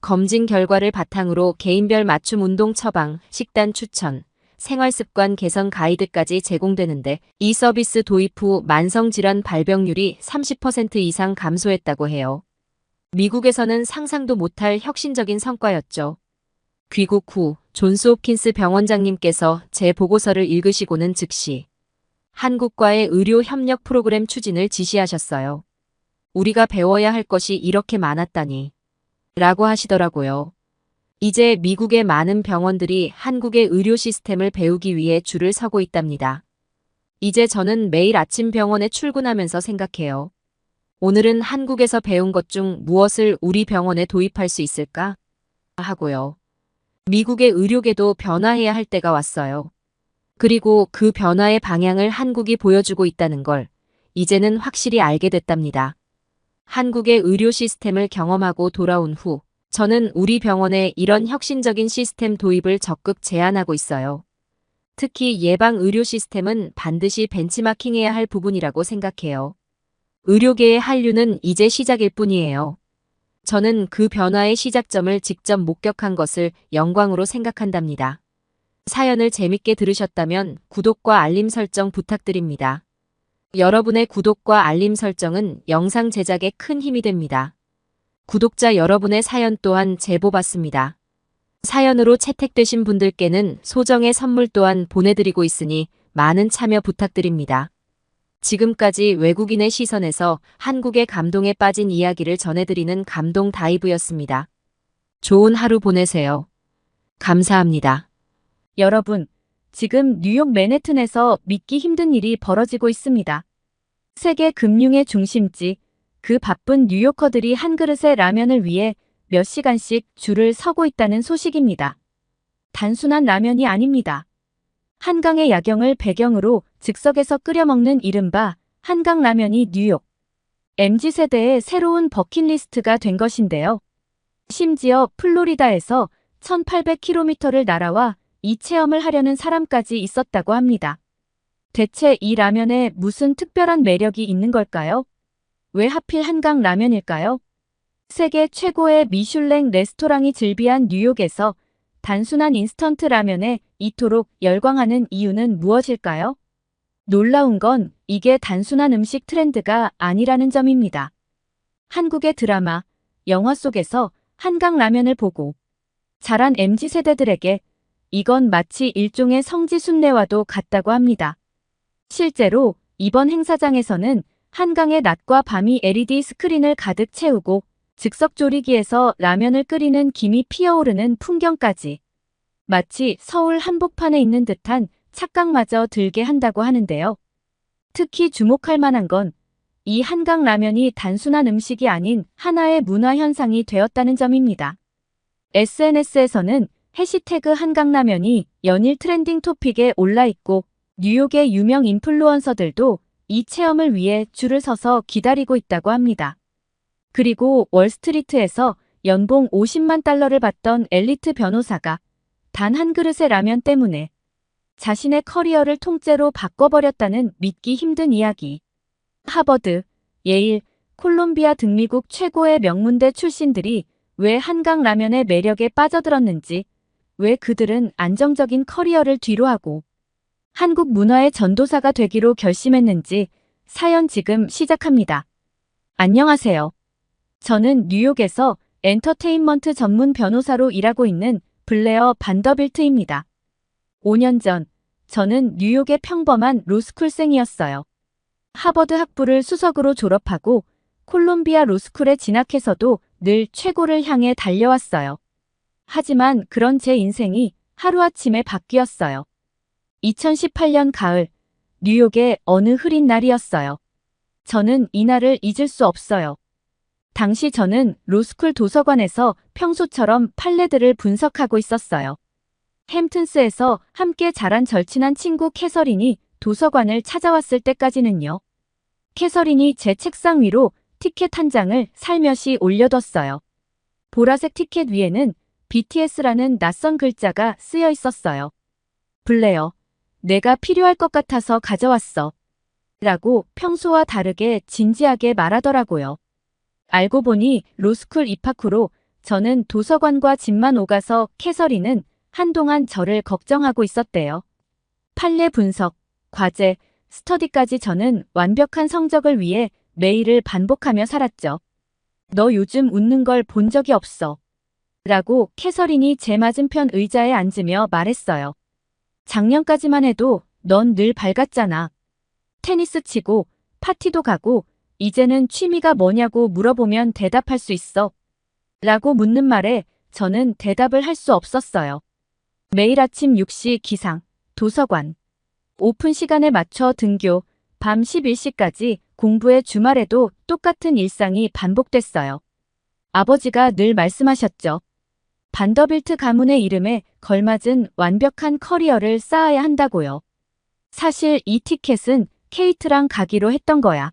검진 결과를 바탕으로 개인별 맞춤 운동 처방, 식단 추천, 생활습관 개선 가이드까지 제공되는데 이 서비스 도입 후 만성질환 발병률이 30% 이상 감소했다고 해요. 미국에서는 상상도 못할 혁신적인 성과였죠. 귀국 후 존스 홉킨스 병원장님께서 제 보고서를 읽으시고는 즉시 한국과의 의료 협력 프로그램 추진을 지시하셨어요. 우리가 배워야 할 것이 이렇게 많았다니 라고 하시더라고요. 이제 미국의 많은 병원들이 한국의 의료 시스템을 배우기 위해 줄을 서고 있답니다. 이제 저는 매일 아침 병원에 출근하면서 생각해요. 오늘은 한국에서 배운 것 중 무엇을 우리 병원에 도입할 수 있을까? 하고요. 미국의 의료계도 변화해야 할 때가 왔어요. 그리고 그 변화의 방향을 한국이 보여주고 있다는 걸 이제는 확실히 알게 됐답니다. 한국의 의료 시스템을 경험하고 돌아온 후 저는 우리 병원에 이런 혁신적인 시스템 도입을 적극 제안하고 있어요. 특히 예방 의료 시스템은 반드시 벤치마킹해야 할 부분이라고 생각해요. 의료계의 한류는 이제 시작일 뿐이에요. 저는 그 변화의 시작점을 직접 목격한 것을 영광으로 생각한답니다. 사연을 재밌게 들으셨다면 구독과 알림 설정 부탁드립니다. 여러분의 구독과 알림 설정은 영상 제작에 큰 힘이 됩니다. 구독자 여러분의 사연 또한 제보받습니다. 사연으로 채택되신 분들께는 소정의 선물 또한 보내드리고 있으니 많은 참여 부탁드립니다. 지금까지 외국인의 시선에서 한국의 감동에 빠진 이야기를 전해드리는 감동 다이브였습니다. 좋은 하루 보내세요. 감사합니다. 여러분, 지금 뉴욕 맨해튼에서 믿기 힘든 일이 벌어지고 있습니다. 세계 금융의 중심지, 그 바쁜 뉴요커들이 한 그릇의 라면을 위해 몇 시간씩 줄을 서고 있다는 소식입니다. 단순한 라면이 아닙니다. 한강의 야경을 배경으로 즉석에서 끓여 먹는 이른바 한강라면이 뉴욕 MZ세대의 새로운 버킷리스트가 된 것인데요. 심지어 플로리다에서 1800km를 날아와 이 체험을 하려는 사람까지 있었다고 합니다. 대체 이 라면에 무슨 특별한 매력이 있는 걸까요? 왜 하필 한강 라면일까요? 세계 최고의 미슐랭 레스토랑이 즐비한 뉴욕에서 단순한 인스턴트 라면에 이토록 열광하는 이유는 무엇일까요? 놀라운 건 이게 단순한 음식 트렌드가 아니라는 점입니다. 한국의 드라마, 영화 속에서 한강 라면을 보고 자란 MZ세대들에게 이건 마치 일종의 성지 순례와도 같다고 합니다. 실제로 이번 행사장에서는 한강의 낮과 밤이 LED 스크린을 가득 채우고 즉석조리기에서 라면을 끓이는 김이 피어오르는 풍경까지 마치 서울 한복판에 있는 듯한 착각마저 들게 한다고 하는데요. 특히 주목할 만한 건 이 한강 라면이 단순한 음식이 아닌 하나의 문화 현상이 되었다는 점입니다. SNS에서는 해시태그 한강라면이 연일 트렌딩 토픽에 올라 있고 뉴욕의 유명 인플루언서들도 이 체험을 위해 줄을 서서 기다리고 있다고 합니다. 그리고 월스트리트에서 연봉 50만 달러를 받던 엘리트 변호사가 단 한 그릇의 라면 때문에 자신의 커리어를 통째로 바꿔버렸다는 믿기 힘든 이야기. 하버드, 예일, 콜롬비아 등 미국 최고의 명문대 출신들이 왜 한강 라면의 매력에 빠져들었는지, 왜 그들은 안정적인 커리어를 뒤로하고 한국 문화의 전도사가 되기로 결심했는지 사연 지금 시작합니다. 안녕하세요. 저는 뉴욕에서 엔터테인먼트 전문 변호사로 일하고 있는 블레어 반더빌트입니다. 5년 전 저는 뉴욕의 평범한 로스쿨생이었어요. 하버드 학부를 수석으로 졸업하고 콜롬비아 로스쿨에 진학해서도 늘 최고를 향해 달려왔어요. 하지만 그런 제 인생이 하루아침에 바뀌었어요. 2018년 가을, 뉴욕의 어느 흐린 날이었어요. 저는 이날을 잊을 수 없어요. 당시 저는 로스쿨 도서관에서 평소처럼 판례들을 분석하고 있었어요. 햄튼스에서 함께 자란 절친한 친구 캐서린이 도서관을 찾아왔을 때까지는요. 캐서린이 제 책상 위로 티켓 한 장을 살며시 올려뒀어요. 보라색 티켓 위에는 BTS라는 낯선 글자가 쓰여 있었어요. 블레어, 내가 필요할 것 같아서 가져왔어. 라고 평소와 다르게 진지하게 말하더라고요. 알고 보니 로스쿨 입학 후로 저는 도서관과 집만 오가서 캐서린은 한동안 저를 걱정하고 있었대요. 판례 분석, 과제, 스터디까지 저는 완벽한 성적을 위해 매일을 반복하며 살았죠. 너 요즘 웃는 걸 본 적이 없어. 라고 캐서린이 제 맞은편 의자에 앉으며 말했어요. 작년까지만 해도 넌 늘 밝았잖아. 테니스 치고 파티도 가고 이제는 취미가 뭐냐고 물어보면 대답할 수 있어. 라고 묻는 말에 저는 대답을 할 수 없었어요. 매일 아침 6시 기상, 도서관, 오픈 시간에 맞춰 등교, 밤 11시까지 공부에 주말에도 똑같은 일상이 반복됐어요. 아버지가 늘 말씀하셨죠. 반더빌트 가문의 이름에 걸맞은 완벽한 커리어를 쌓아야 한다고요. 사실 이 티켓은 케이트랑 가기로 했던 거야.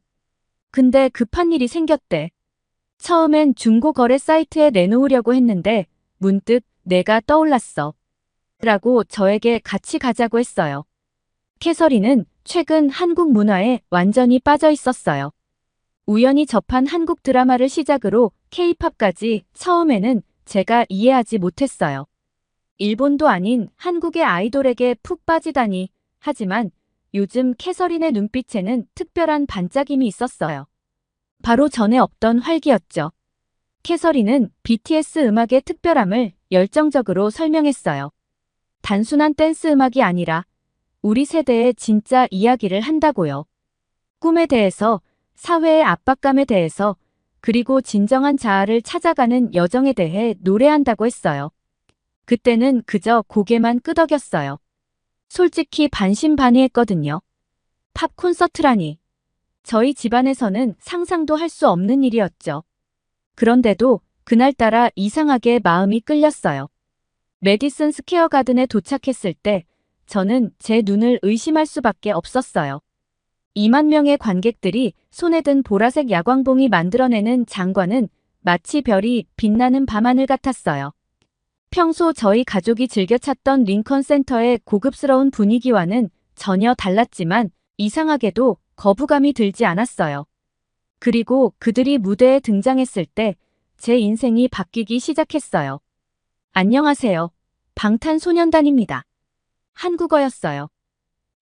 근데 급한 일이 생겼대. 처음엔 중고거래 사이트에 내놓으려고 했는데 문득 내가 떠올랐어. 라고 저에게 같이 가자고 했어요. 캐서린은 최근 한국 문화에 완전히 빠져 있었어요. 우연히 접한 한국 드라마를 시작으로 K-팝까지 처음에는 제가 이해하지 못했어요. 일본도 아닌 한국의 아이돌에게 푹 빠지다니. 하지만 요즘 캐서린의 눈빛에는 특별한 반짝임이 있었어요. 바로 전에 없던 활기였죠. 캐서린은 BTS 음악의 특별함을 열정적으로 설명했어요. 단순한 댄스 음악이 아니라 우리 세대의 진짜 이야기를 한다고요. 꿈에 대해서, 사회의 압박감에 대해서, 그리고 진정한 자아를 찾아가는 여정에 대해 노래한다고 했어요. 그때는 그저 고개만 끄덕였어요. 솔직히 반신반의했거든요. 팝 콘서트라니. 저희 집안에서는 상상도 할 수 없는 일이었죠. 그런데도 그날따라 이상하게 마음이 끌렸어요. 메디슨 스퀘어 가든에 도착했을 때 저는 제 눈을 의심할 수밖에 없었어요. 2만 명의 관객들이 손에 든 보라색 야광봉이 만들어내는 장관은 마치 별이 빛나는 밤하늘 같았어요. 평소 저희 가족이 즐겨 찾던 링컨 센터의 고급스러운 분위기와는 전혀 달랐지만 이상하게도 거부감이 들지 않았어요. 그리고 그들이 무대에 등장했을 때 제 인생이 바뀌기 시작했어요. 안녕하세요. 방탄소년단입니다. 한국어였어요.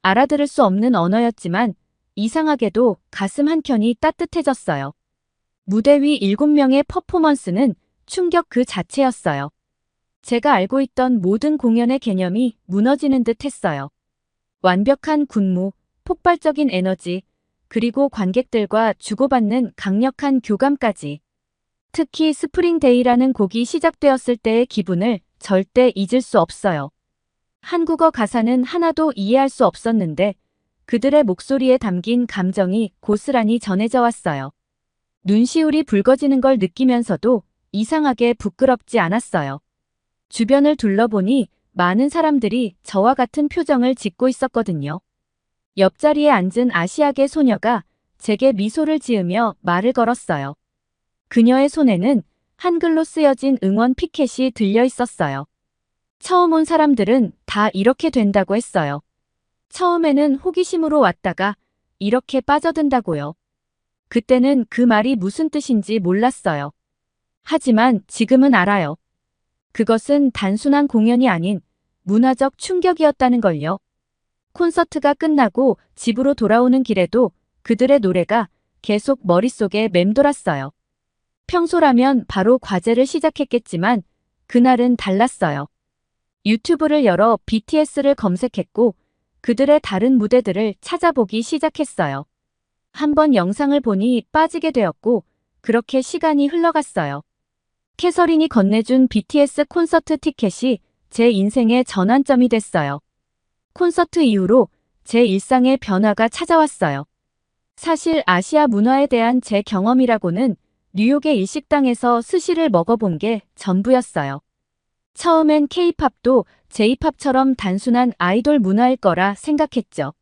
알아들을 수 없는 언어였지만 이상하게도 가슴 한켠이 따뜻해졌어요. 무대 위 7명의 퍼포먼스는 충격 그 자체였어요. 제가 알고 있던 모든 공연의 개념이 무너지는 듯 했어요. 완벽한 군무, 폭발적인 에너지, 그리고 관객들과 주고받는 강력한 교감까지. 특히 스프링데이라는 곡이 시작되었을 때의 기분을 절대 잊을 수 없어요. 한국어 가사는 하나도 이해할 수 없었는데 그들의 목소리에 담긴 감정이 고스란히 전해져 왔어요. 눈시울이 붉어지는 걸 느끼면서도 이상하게 부끄럽지 않았어요. 주변을 둘러보니 많은 사람들이 저와 같은 표정을 짓고 있었거든요. 옆자리에 앉은 아시아계 소녀가 제게 미소를 지으며 말을 걸었어요. 그녀의 손에는 한글로 쓰여진 응원 피켓이 들려 있었어요. 처음 온 사람들은 다 이렇게 된다고 했어요. 처음에는 호기심으로 왔다가 이렇게 빠져든다고요. 그때는 그 말이 무슨 뜻인지 몰랐어요. 하지만 지금은 알아요. 그것은 단순한 공연이 아닌 문화적 충격이었다는 걸요. 콘서트가 끝나고 집으로 돌아오는 길에도 그들의 노래가 계속 머릿속에 맴돌았어요. 평소라면 바로 과제를 시작했겠지만 그날은 달랐어요. 유튜브를 열어 BTS를 검색했고 그들의 다른 무대들을 찾아보기 시작했어요. 한번 영상을 보니 빠지게 되었고 그렇게 시간이 흘러갔어요. 캐서린이 건네준 BTS 콘서트 티켓이 제 인생의 전환점이 됐어요. 콘서트 이후로 제 일상의 변화가 찾아왔어요. 사실 아시아 문화에 대한 제 경험이라고는 뉴욕의 일식당에서 스시를 먹어본 게 전부였어요. 처음엔 K-팝도 J-팝처럼 단순한 아이돌 문화일 거라 생각했죠.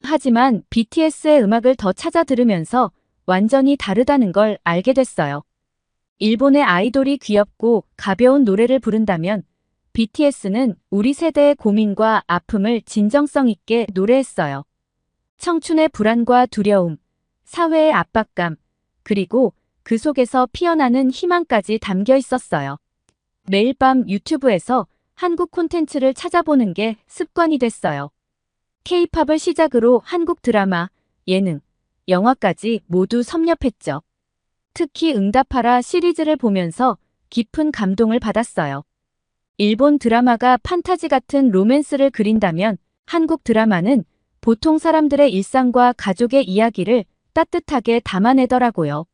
하지만 BTS의 음악을 더 찾아 들으면서 완전히 다르다는 걸 알게 됐어요. 일본의 아이돌이 귀엽고 가벼운 노래를 부른다면 BTS는 우리 세대의 고민과 아픔을 진정성 있게 노래했어요. 청춘의 불안과 두려움, 사회의 압박감, 그리고 그 속에서 피어나는 희망까지 담겨 있었어요. 매일 밤 유튜브에서 한국 콘텐츠를 찾아보는 게 습관이 됐어요. K-팝을 시작으로 한국 드라마, 예능, 영화까지 모두 섭렵했죠. 특히 응답하라 시리즈를 보면서 깊은 감동을 받았어요. 일본 드라마가 판타지 같은 로맨스를 그린다면 한국 드라마는 보통 사람들의 일상과 가족의 이야기를 따뜻하게 담아내더라고요.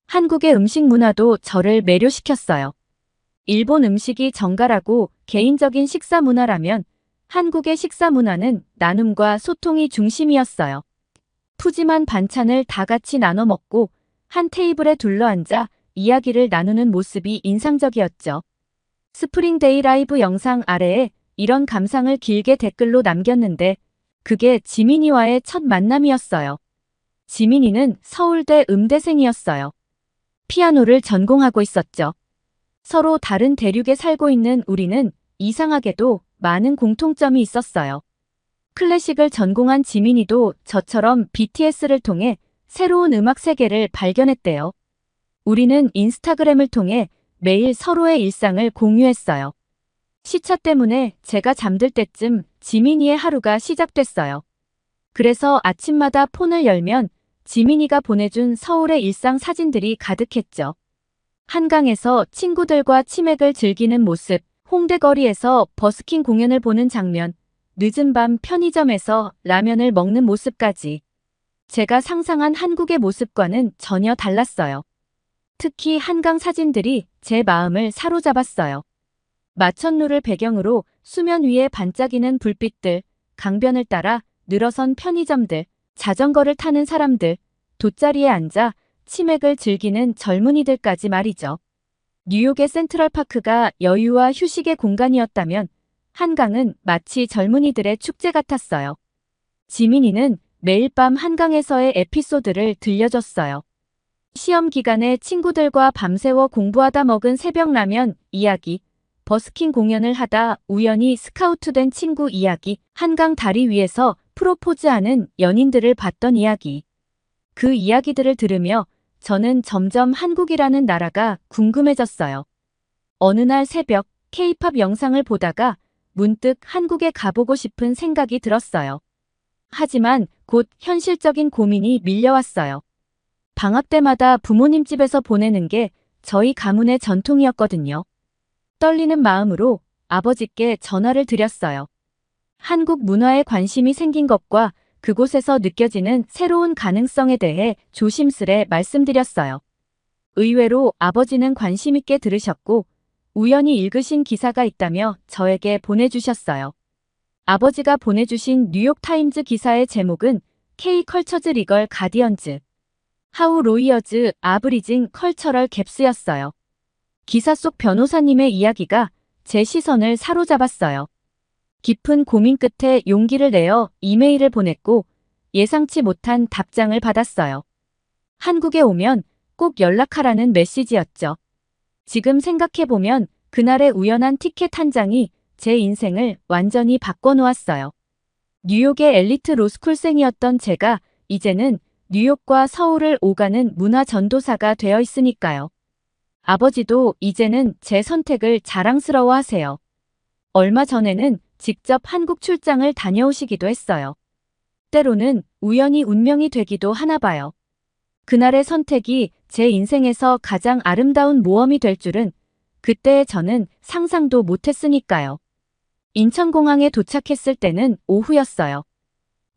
한국의 음식 문화도 저를 매료시켰어요. 일본 음식이 정갈하고 개인적인 식사 문화라면 한국의 식사 문화는 나눔과 소통이 중심이었어요. 푸짐한 반찬을 다 같이 나눠 먹고 한 테이블에 둘러앉아 이야기를 나누는 모습이 인상적이었죠. 스프링데이 라이브 영상 아래에 이런 감상을 길게 댓글로 남겼는데 그게 지민이와의 첫 만남이었어요. 지민이는 서울대 음대생이었어요. 피아노를 전공하고 있었죠. 서로 다른 대륙에 살고 있는 우리는 이상하게도 많은 공통점이 있었어요. 클래식을 전공한 지민이도 저처럼 BTS를 통해 새로운 음악 세계를 발견했대요. 우리는 인스타그램을 통해 매일 서로의 일상을 공유했어요. 시차 때문에 제가 잠들 때쯤 지민이의 하루가 시작됐어요. 그래서 아침마다 폰을 열면 지민이가 보내준 서울의 일상 사진들이 가득했죠. 한강에서 친구들과 치맥을 즐기는 모습, 홍대 거리에서 버스킹 공연을 보는 장면, 늦은 밤 편의점에서 라면을 먹는 모습까지. 제가 상상한 한국의 모습과는 전혀 달랐어요. 특히 한강 사진들이 제 마음을 사로잡았어요. 마천루를 배경으로 수면 위에 반짝이는 불빛들, 강변을 따라 늘어선 편의점들, 자전거를 타는 사람들, 돗자리에 앉아 치맥을 즐기는 젊은이들까지 말이죠. 뉴욕의 센트럴파크가 여유와 휴식의 공간이었다면 한강은 마치 젊은이들의 축제 같았어요. 지민이는 매일 밤 한강에서의 에피소드를 들려줬어요. 시험 기간에 친구들과 밤새워 공부하다 먹은 새벽 라면 이야기, 버스킹 공연을 하다 우연히 스카우트 된 친구 이야기, 한강 다리 위에서 프로포즈하는 연인들을 봤던 이야기. 그 이야기들을 들으며 저는 점점 한국이라는 나라가 궁금해졌어요. 어느 날 새벽 K-팝 영상을 보다가 문득 한국에 가보고 싶은 생각이 들었어요. 하지만 곧 현실적인 고민이 밀려왔어요. 방학 때마다 부모님 집에서 보내는 게 저희 가문의 전통이었거든요. 떨리는 마음으로 아버지께 전화를 드렸어요. 한국 문화에 관심이 생긴 것과 그곳에서 느껴지는 새로운 가능성에 대해 조심스레 말씀드렸어요. 의외로 아버지는 관심 있게 들으셨고 우연히 읽으신 기사가 있다며 저에게 보내주셨어요. 아버지가 보내주신 뉴욕타임즈 기사의 제목은 K-컬처즈 리걸 가디언즈 How Lawyers Are Bridging Cultural Gaps였어요. 기사 속 변호사님의 이야기가 제 시선을 사로잡았어요. 깊은 고민 끝에 용기를 내어 이메일을 보냈고 예상치 못한 답장을 받았어요. 한국에 오면 꼭 연락하라는 메시지였죠. 지금 생각해보면 그날의 우연한 티켓 한 장이 제 인생을 완전히 바꿔놓았어요. 뉴욕의 엘리트 로스쿨생이었던 제가 이제는 뉴욕과 서울을 오가는 문화 전도사가 되어 있으니까요. 아버지도 이제는 제 선택을 자랑스러워하세요. 얼마 전에는 직접 한국 출장을 다녀오시기도 했어요. 때로는 우연히 운명이 되기도 하나 봐요. 그날의 선택이 제 인생에서 가장 아름다운 모험이 될 줄은 그때의 저는 상상도 못했으니까요. 인천공항에 도착했을 때는 오후였어요.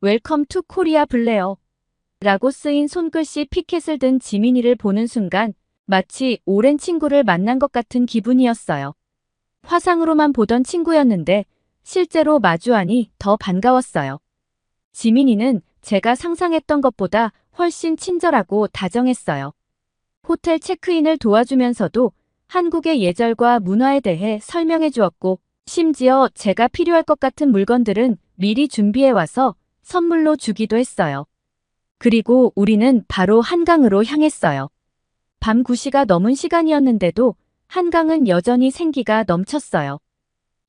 웰컴 투 코리아 블레어 라고 쓰인 손글씨 피켓을 든 지민이를 보는 순간 마치 오랜 친구를 만난 것 같은 기분이었어요. 화상으로만 보던 친구였는데 실제로 마주하니 더 반가웠어요. 지민이는 제가 상상했던 것보다 훨씬 친절하고 다정했어요. 호텔 체크인을 도와주면서도 한국의 예절과 문화에 대해 설명해 주었고 심지어 제가 필요할 것 같은 물건들은 미리 준비해 와서 선물로 주기도 했어요. 그리고 우리는 바로 한강으로 향했어요. 밤 9시가 넘은 시간이었는데도 한강은 여전히 생기가 넘쳤어요.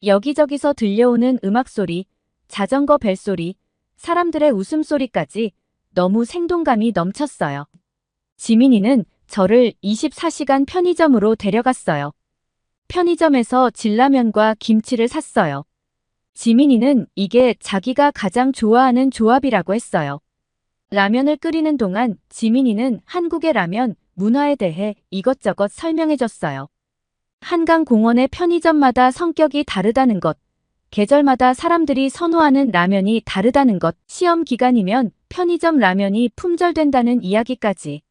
여기저기서 들려오는 음악소리, 자전거 벨소리, 사람들의 웃음소리까지 너무 생동감이 넘쳤어요. 지민이는 저를 24시간 편의점으로 데려갔어요. 편의점에서 진라면과 김치를 샀어요. 지민이는 이게 자기가 가장 좋아하는 조합이라고 했어요. 라면을 끓이는 동안 지민이는 한국의 라면 문화에 대해 이것저것 설명해줬어요. 한강공원의 편의점마다 성격이 다르다는 것, 계절마다 사람들이 선호하는 라면이 다르다는 것, 시험 기간이면 편의점 라면이 품절된다는 이야기까지.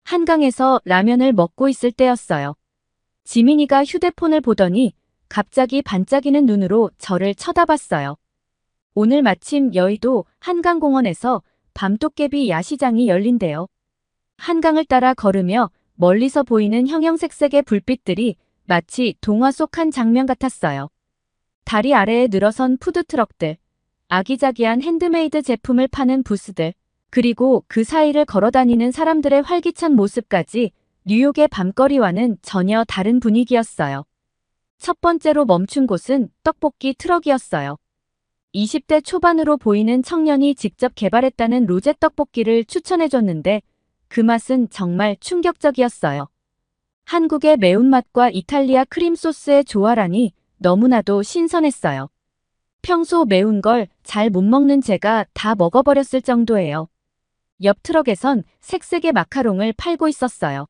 한강에서 라면을 먹고 있을 때였어요. 지민이가 휴대폰을 보더니 갑자기 반짝이는 눈으로 저를 쳐다봤어요. 오늘 마침 여의도 한강공원에서 밤도깨비 야시장이 열린대요. 한강을 따라 걸으며 멀리서 보이는 형형색색의 불빛들이 마치 동화 속 한 장면 같았어요. 다리 아래에 늘어선 푸드트럭들, 아기자기한 핸드메이드 제품을 파는 부스들, 그리고 그 사이를 걸어다니는 사람들의 활기찬 모습까지 뉴욕의 밤거리와는 전혀 다른 분위기였어요. 첫 번째로 멈춘 곳은 떡볶이 트럭이었어요. 20대 초반으로 보이는 청년이 직접 개발했다는 로제 떡볶이를 추천해줬는데 그 맛은 정말 충격적이었어요. 한국의 매운맛과 이탈리아 크림 소스의 조화라니 너무나도 신선했어요. 평소 매운 걸 잘 못 먹는 제가 다 먹어버렸을 정도예요. 옆 트럭에선 색색의 마카롱을 팔고 있었어요.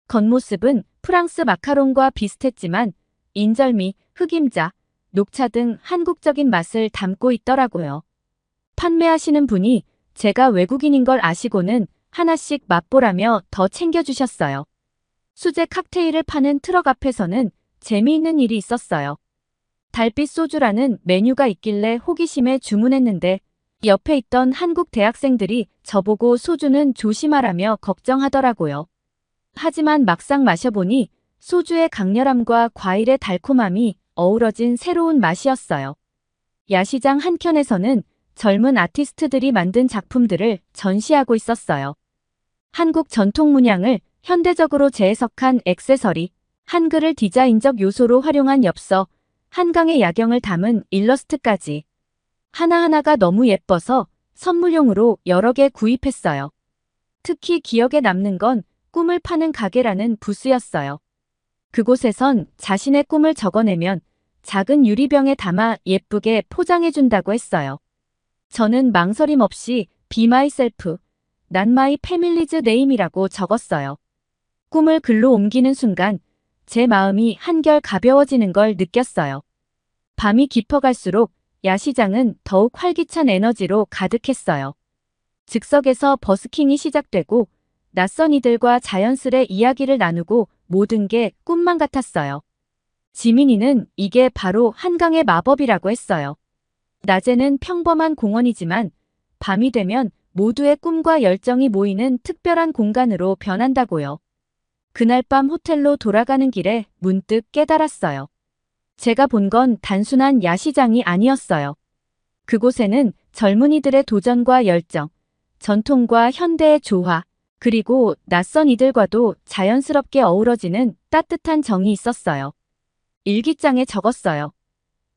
겉모습은 프랑스 마카롱과 비슷했지만 인절미, 흑임자, 녹차 등 한국적인 맛을 담고 있더라고요. 판매하시는 분이 제가 외국인인 걸 아시고는 하나씩 맛보라며 더 챙겨주셨어요. 수제 칵테일을 파는 트럭 앞에서는 재미있는 일이 있었어요. 달빛 소주라는 메뉴가 있길래 호기심에 주문했는데 옆에 있던 한국 대학생들이 저보고 소주는 조심하라며 걱정하더라고요. 하지만 막상 마셔보니 소주의 강렬함과 과일의 달콤함이 어우러진 새로운 맛이었어요. 야시장 한켠에서는 젊은 아티스트들이 만든 작품들을 전시하고 있었어요. 한국 전통 문양을 현대적으로 재해석한 액세서리, 한글을 디자인적 요소로 활용한 엽서, 한강의 야경을 담은 일러스트까지 하나하나가 너무 예뻐서 선물용으로 여러 개 구입했어요. 특히 기억에 남는 건 꿈을 파는 가게라는 부스였어요. 그곳에선 자신의 꿈을 적어내면 작은 유리병에 담아 예쁘게 포장해준다고 했어요. 저는 망설임 없이 Be myself, 난 my family's name이라고 적었어요. 꿈을 글로 옮기는 순간 제 마음이 한결 가벼워지는 걸 느꼈어요. 밤이 깊어갈수록 야시장은 더욱 활기찬 에너지로 가득했어요. 즉석에서 버스킹이 시작되고 낯선 이들과 자연스레 이야기를 나누고 모든 게 꿈만 같았어요. 지민이는 이게 바로 한강의 마법이라고 했어요. 낮에는 평범한 공원이지만 밤이 되면 모두의 꿈과 열정이 모이는 특별한 공간으로 변한다고요. 그날 밤 호텔로 돌아가는 길에 문득 깨달았어요. 제가 본 건 단순한 야시장이 아니었어요. 그곳에는 젊은이들의 도전과 열정, 전통과 현대의 조화, 그리고 낯선 이들과도 자연스럽게 어우러지는 따뜻한 정이 있었어요. 일기장에 적었어요.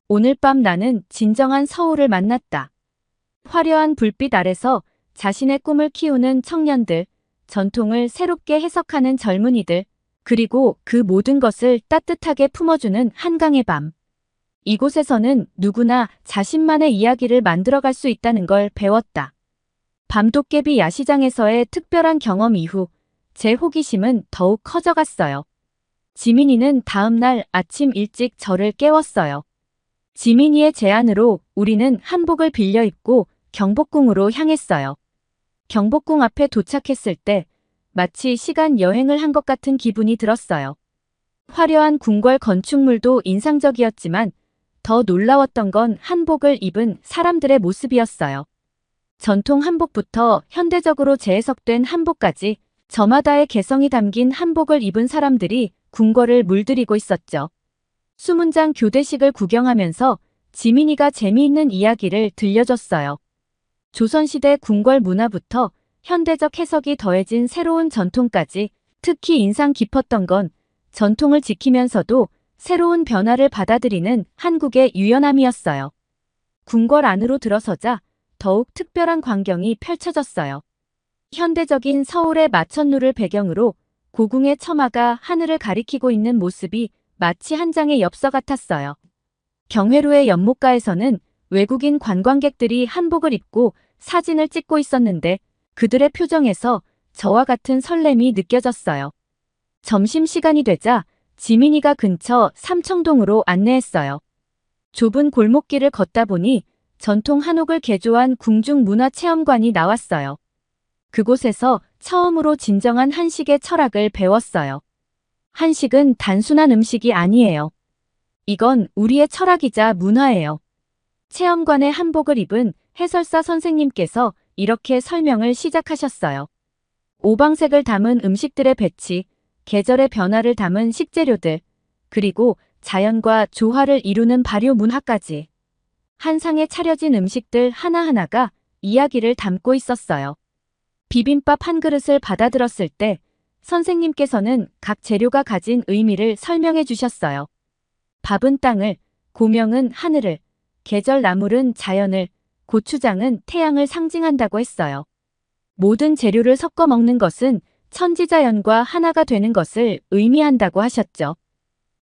오늘 밤 나는 진정한 서울을 만났다. 화려한 불빛 아래서 자신의 꿈을 키우는 청년들, 전통을 새롭게 해석하는 젊은이들, 그리고 그 모든 것을 따뜻하게 품어주는 한강의 밤. 이곳에서는 누구나 자신만의 이야기를 만들어갈 수 있다는 걸 배웠다. 밤도깨비 야시장에서의 특별한 경험 이후 제 호기심은 더욱 커져갔어요. 지민이는 다음 날 아침 일찍 저를 깨웠어요. 지민이의 제안으로 우리는 한복을 빌려 입고 경복궁으로 향했어요. 경복궁 앞에 도착했을 때 마치 시간 여행을 한 것 같은 기분이 들었어요. 화려한 궁궐 건축물도 인상적이었지만 더 놀라웠던 건 한복을 입은 사람들의 모습이었어요. 전통 한복부터 현대적으로 재해석된 한복까지 저마다의 개성이 담긴 한복을 입은 사람들이 궁궐을 물들이고 있었죠. 수문장 교대식을 구경하면서 지민이가 재미있는 이야기를 들려줬어요. 조선시대 궁궐 문화부터 현대적 해석이 더해진 새로운 전통까지 특히 인상 깊었던 건 전통을 지키면서도 새로운 변화를 받아들이는 한국의 유연함이었어요. 궁궐 안으로 들어서자 더욱 특별한 광경이 펼쳐졌어요. 현대적인 서울의 마천루를 배경으로 고궁의 처마가 하늘을 가리키고 있는 모습이 마치 한 장의 엽서 같았어요. 경회로의 연못가에서는 외국인 관광객들이 한복을 입고 사진을 찍고 있었는데 그들의 표정에서 저와 같은 설렘이 느껴졌어요. 점심시간이 되자 지민이가 근처 삼청동으로 안내했어요. 좁은 골목길을 걷다 보니 전통 한옥을 개조한 궁중문화체험관이 나왔어요. 그곳에서 처음으로 진정한 한식의 철학을 배웠어요. 한식은 단순한 음식이 아니에요. 이건 우리의 철학이자 문화예요. 체험관의 한복을 입은 해설사 선생님께서 이렇게 설명을 시작하셨어요. 오방색을 담은 음식들의 배치, 계절의 변화를 담은 식재료들, 그리고 자연과 조화를 이루는 발효 문화까지. 한 상에 차려진 음식들 하나하나가 이야기를 담고 있었어요. 비빔밥 한 그릇을 받아들었을 때 선생님께서는 각 재료가 가진 의미를 설명해 주셨어요. 밥은 땅을, 고명은 하늘을, 계절 나물은 자연을, 고추장은 태양을 상징한다고 했어요. 모든 재료를 섞어 먹는 것은 천지자연과 하나가 되는 것을 의미한다고 하셨죠.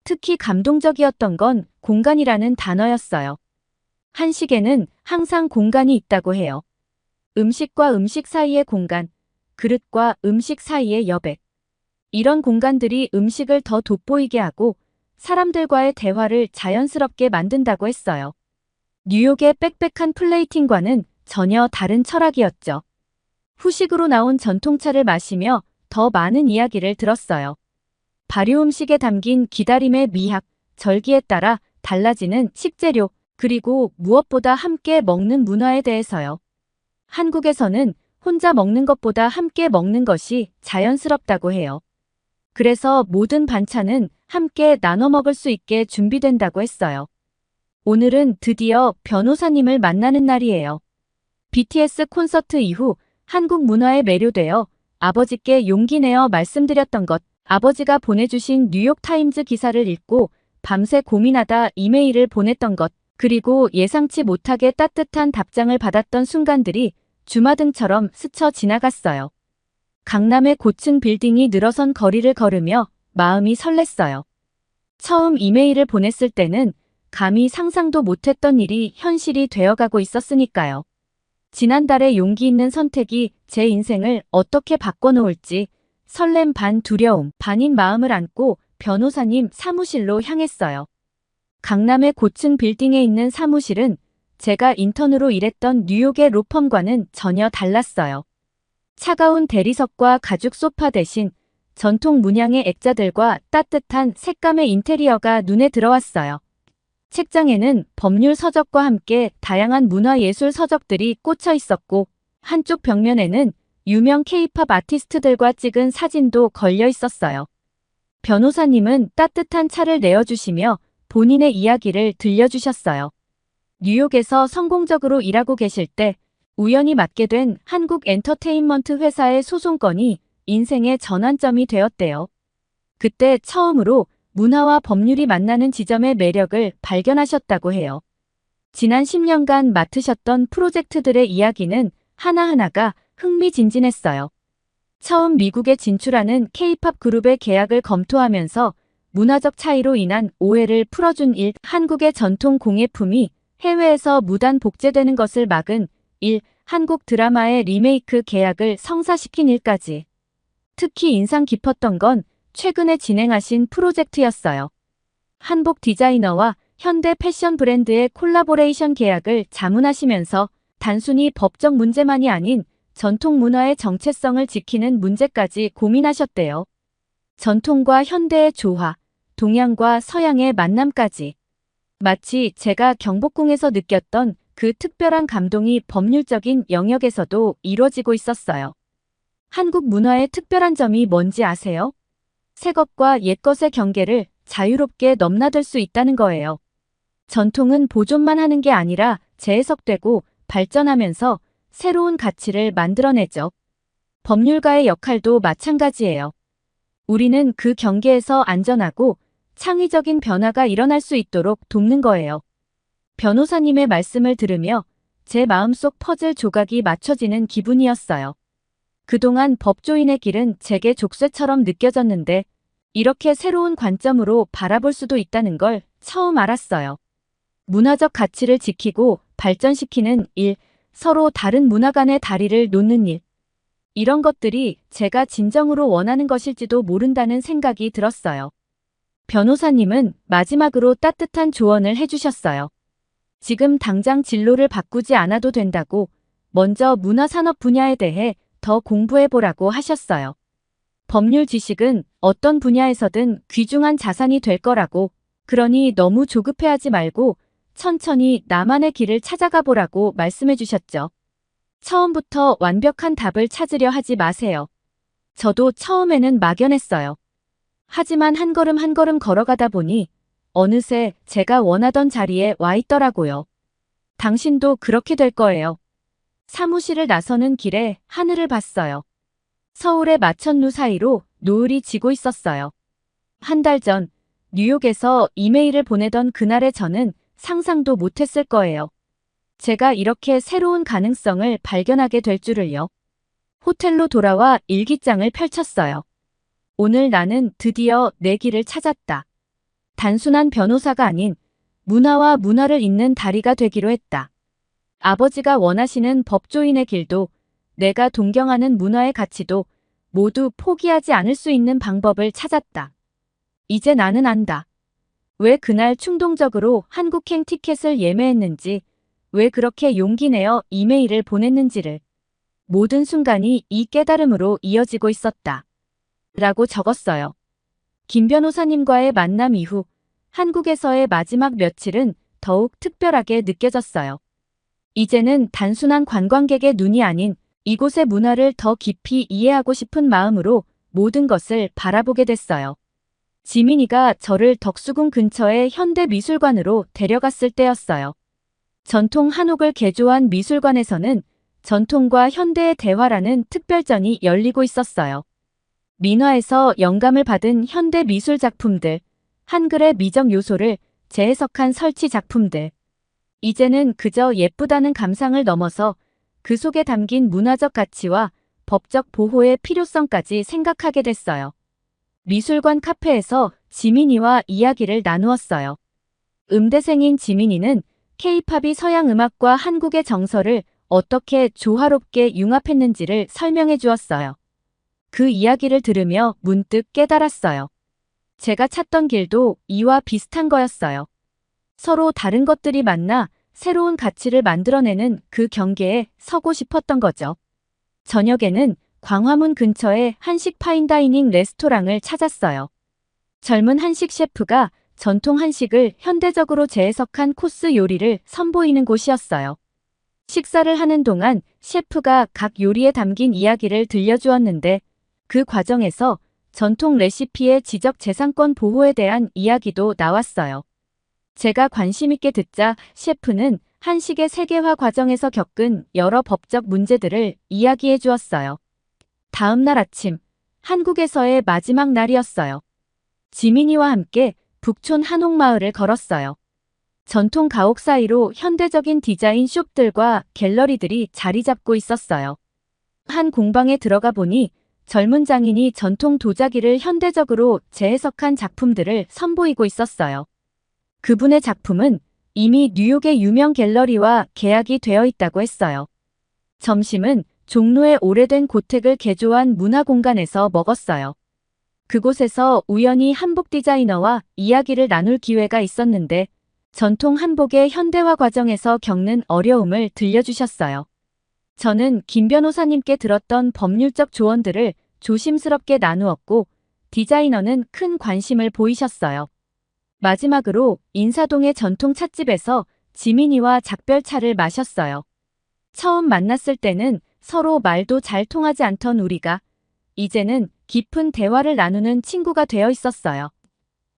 특히 감동적이었던 건 공간이라는 단어였어요. 한식에는 항상 공간이 있다고 해요. 음식과 음식 사이의 공간, 그릇과 음식 사이의 여백. 이런 공간들이 음식을 더 돋보이게 하고 사람들과의 대화를 자연스럽게 만든다고 했어요. 뉴욕의 빽빽한 플레이팅과는 전혀 다른 철학이었죠. 후식으로 나온 전통차를 마시며 더 많은 이야기를 들었어요. 발효 음식에 담긴 기다림의 미학, 절기에 따라 달라지는 식재료, 그리고 무엇보다 함께 먹는 문화에 대해서요. 한국에서는 혼자 먹는 것보다 함께 먹는 것이 자연스럽다고 해요. 그래서 모든 반찬은 함께 나눠 먹을 수 있게 준비된다고 했어요. 오늘은 드디어 변호사님을 만나는 날이에요. BTS 콘서트 이후 한국 문화에 매료되어 아버지께 용기 내어 말씀드렸던 것, 아버지가 보내주신 뉴욕타임즈 기사를 읽고 밤새 고민하다 이메일을 보냈던 것, 그리고 예상치 못하게 따뜻한 답장을 받았던 순간들이 주마등처럼 스쳐 지나갔어요. 강남의 고층 빌딩이 늘어선 거리를 걸으며 마음이 설렜어요. 처음 이메일을 보냈을 때는 감히 상상도 못했던 일이 현실이 되어가고 있었으니까요. 지난달의 용기 있는 선택이 제 인생을 어떻게 바꿔놓을지 설렘 반 두려움 반인 마음을 안고 변호사님 사무실로 향했어요. 강남의 고층 빌딩에 있는 사무실은 제가 인턴으로 일했던 뉴욕의 로펌과는 전혀 달랐어요. 차가운 대리석과 가죽 소파 대신 전통 문양의 액자들과 따뜻한 색감의 인테리어가 눈에 들어왔어요. 책장에는 법률 서적과 함께 다양한 문화예술 서적들이 꽂혀 있었고 한쪽 벽면에는 유명 K-팝 아티스트들과 찍은 사진도 걸려 있었어요. 변호사님은 따뜻한 차를 내어주시며 본인의 이야기를 들려주셨어요. 뉴욕에서 성공적으로 일하고 계실 때 우연히 맡게 된 한국 엔터테인먼트 회사의 소송건이 인생의 전환점이 되었대요. 그때 처음으로 문화와 법률이 만나는 지점의 매력을 발견하셨다고 해요. 지난 10년간 맡으셨던 프로젝트들의 이야기는 하나하나가 흥미진진했어요. 처음 미국에 진출하는 K-팝 그룹의 계약을 검토하면서 문화적 차이로 인한 오해를 풀어준 일, 한국의 전통 공예품이 해외에서 무단 복제되는 것을 막은 일, 한국 드라마의 리메이크 계약을 성사시킨 일까지. 특히 인상 깊었던 건 최근에 진행하신 프로젝트였어요. 한복 디자이너와 현대 패션 브랜드의 콜라보레이션 계약을 자문하시면서 단순히 법적 문제만이 아닌 전통 문화의 정체성을 지키는 문제까지 고민하셨대요. 전통과 현대의 조화, 동양과 서양의 만남까지. 마치 제가 경복궁에서 느꼈던 그 특별한 감동이 법률적인 영역에서도 이루어지고 있었어요. 한국 문화의 특별한 점이 뭔지 아세요? 새 것과 옛 것의 경계를 자유롭게 넘나들 수 있다는 거예요. 전통은 보존만 하는 게 아니라 재해석되고 발전하면서 새로운 가치를 만들어내죠. 법률가의 역할도 마찬가지예요. 우리는 그 경계에서 안전하고 창의적인 변화가 일어날 수 있도록 돕는 거예요. 변호사님의 말씀을 들으며 제 마음속 퍼즐 조각이 맞춰지는 기분이었어요. 그동안 법조인의 길은 제게 족쇄처럼 느껴졌는데 이렇게 새로운 관점으로 바라볼 수도 있다는 걸 처음 알았어요. 문화적 가치를 지키고 발전시키는 일, 서로 다른 문화 간의 다리를 놓는 일. 이런 것들이 제가 진정으로 원하는 것일지도 모른다는 생각이 들었어요. 변호사님은 마지막으로 따뜻한 조언을 해주셨어요. 지금 당장 진로를 바꾸지 않아도 된다고 먼저 문화산업 분야에 대해 더 공부해보라고 하셨어요. 법률 지식은 어떤 분야에서든 귀중한 자산이 될 거라고, 그러니 너무 조급해하지 말고 천천히 나만의 길을 찾아가 보라고 말씀해 주셨죠. 처음부터 완벽한 답을 찾으려 하지 마세요. 저도 처음에는 막연했어요. 하지만 한 걸음 한 걸음 걸어가다 보니 어느새 제가 원하던 자리에 와 있더라고요. 당신도 그렇게 될 거예요. 사무실을 나서는 길에 하늘을 봤어요. 서울의 마천루 사이로 노을이 지고 있었어요. 한 달 전 뉴욕에서 이메일을 보내던 그날의 저는 상상도 못했을 거예요. 제가 이렇게 새로운 가능성을 발견하게 될 줄을요. 호텔로 돌아와 일기장을 펼쳤어요. 오늘 나는 드디어 내 길을 찾았다. 단순한 변호사가 아닌 문화와 문화를 잇는 다리가 되기로 했다. 아버지가 원하시는 법조인의 길도 내가 동경하는 문화의 가치도 모두 포기하지 않을 수 있는 방법을 찾았다. 이제 나는 안다. 왜 그날 충동적으로 한국행 티켓을 예매했는지, 왜 그렇게 용기 내어 이메일을 보냈는지를. 모든 순간이 이 깨달음으로 이어지고 있었다. 라고 적었어요. 김 변호사님과의 만남 이후 한국에서의 마지막 며칠은 더욱 특별하게 느껴졌어요. 이제는 단순한 관광객의 눈이 아닌 이곳의 문화를 더 깊이 이해하고 싶은 마음으로 모든 것을 바라보게 됐어요. 지민이가 저를 덕수궁 근처의 현대미술관으로 데려갔을 때였어요. 전통 한옥을 개조한 미술관에서는 전통과 현대의 대화라는 특별전이 열리고 있었어요. 민화에서 영감을 받은 현대 미술 작품들, 한글의 미적 요소를 재해석한 설치 작품들. 이제는 그저 예쁘다는 감상을 넘어서 그 속에 담긴 문화적 가치와 법적 보호의 필요성까지 생각하게 됐어요. 미술관 카페에서 지민이와 이야기를 나누었어요. 음대생인 지민이는 K-팝이 서양 음악과 한국의 정서를 어떻게 조화롭게 융합했는지를 설명해 주었어요. 그 이야기를 들으며 문득 깨달았어요. 제가 찾던 길도 이와 비슷한 거였어요. 서로 다른 것들이 만나 새로운 가치를 만들어내는 그 경계에 서고 싶었던 거죠. 저녁에는 광화문 근처의 한식 파인다이닝 레스토랑을 찾았어요. 젊은 한식 셰프가 전통 한식을 현대적으로 재해석한 코스 요리를 선보이는 곳이었어요. 식사를 하는 동안 셰프가 각 요리에 담긴 이야기를 들려주었는데 그 과정에서 전통 레시피의 지적재산권 보호에 대한 이야기도 나왔어요. 제가 관심 있게 듣자 셰프는 한식의 세계화 과정에서 겪은 여러 법적 문제들을 이야기해 주었어요. 다음 날 아침, 한국에서의 마지막 날이었어요. 지민이와 함께 북촌 한옥마을을 걸었어요. 전통 가옥 사이로 현대적인 디자인 숍들과 갤러리들이 자리 잡고 있었어요. 한 공방에 들어가 보니 젊은 장인이 전통 도자기를 현대적으로 재해석한 작품들을 선보이고 있었어요. 그분의 작품은 이미 뉴욕의 유명 갤러리와 계약이 되어 있다고 했어요. 점심은 종로의 오래된 고택을 개조한 문화공간에서 먹었어요. 그곳에서 우연히 한복 디자이너와 이야기를 나눌 기회가 있었는데 전통 한복의 현대화 과정에서 겪는 어려움을 들려주셨어요. 저는 김 변호사님께 들었던 법률적 조언들을 조심스럽게 나누었고 디자이너는 큰 관심을 보이셨어요. 마지막으로 인사동의 전통 찻집에서 지민이와 작별차를 마셨어요. 처음 만났을 때는 서로 말도 잘 통하지 않던 우리가 이제는 깊은 대화를 나누는 친구가 되어 있었어요.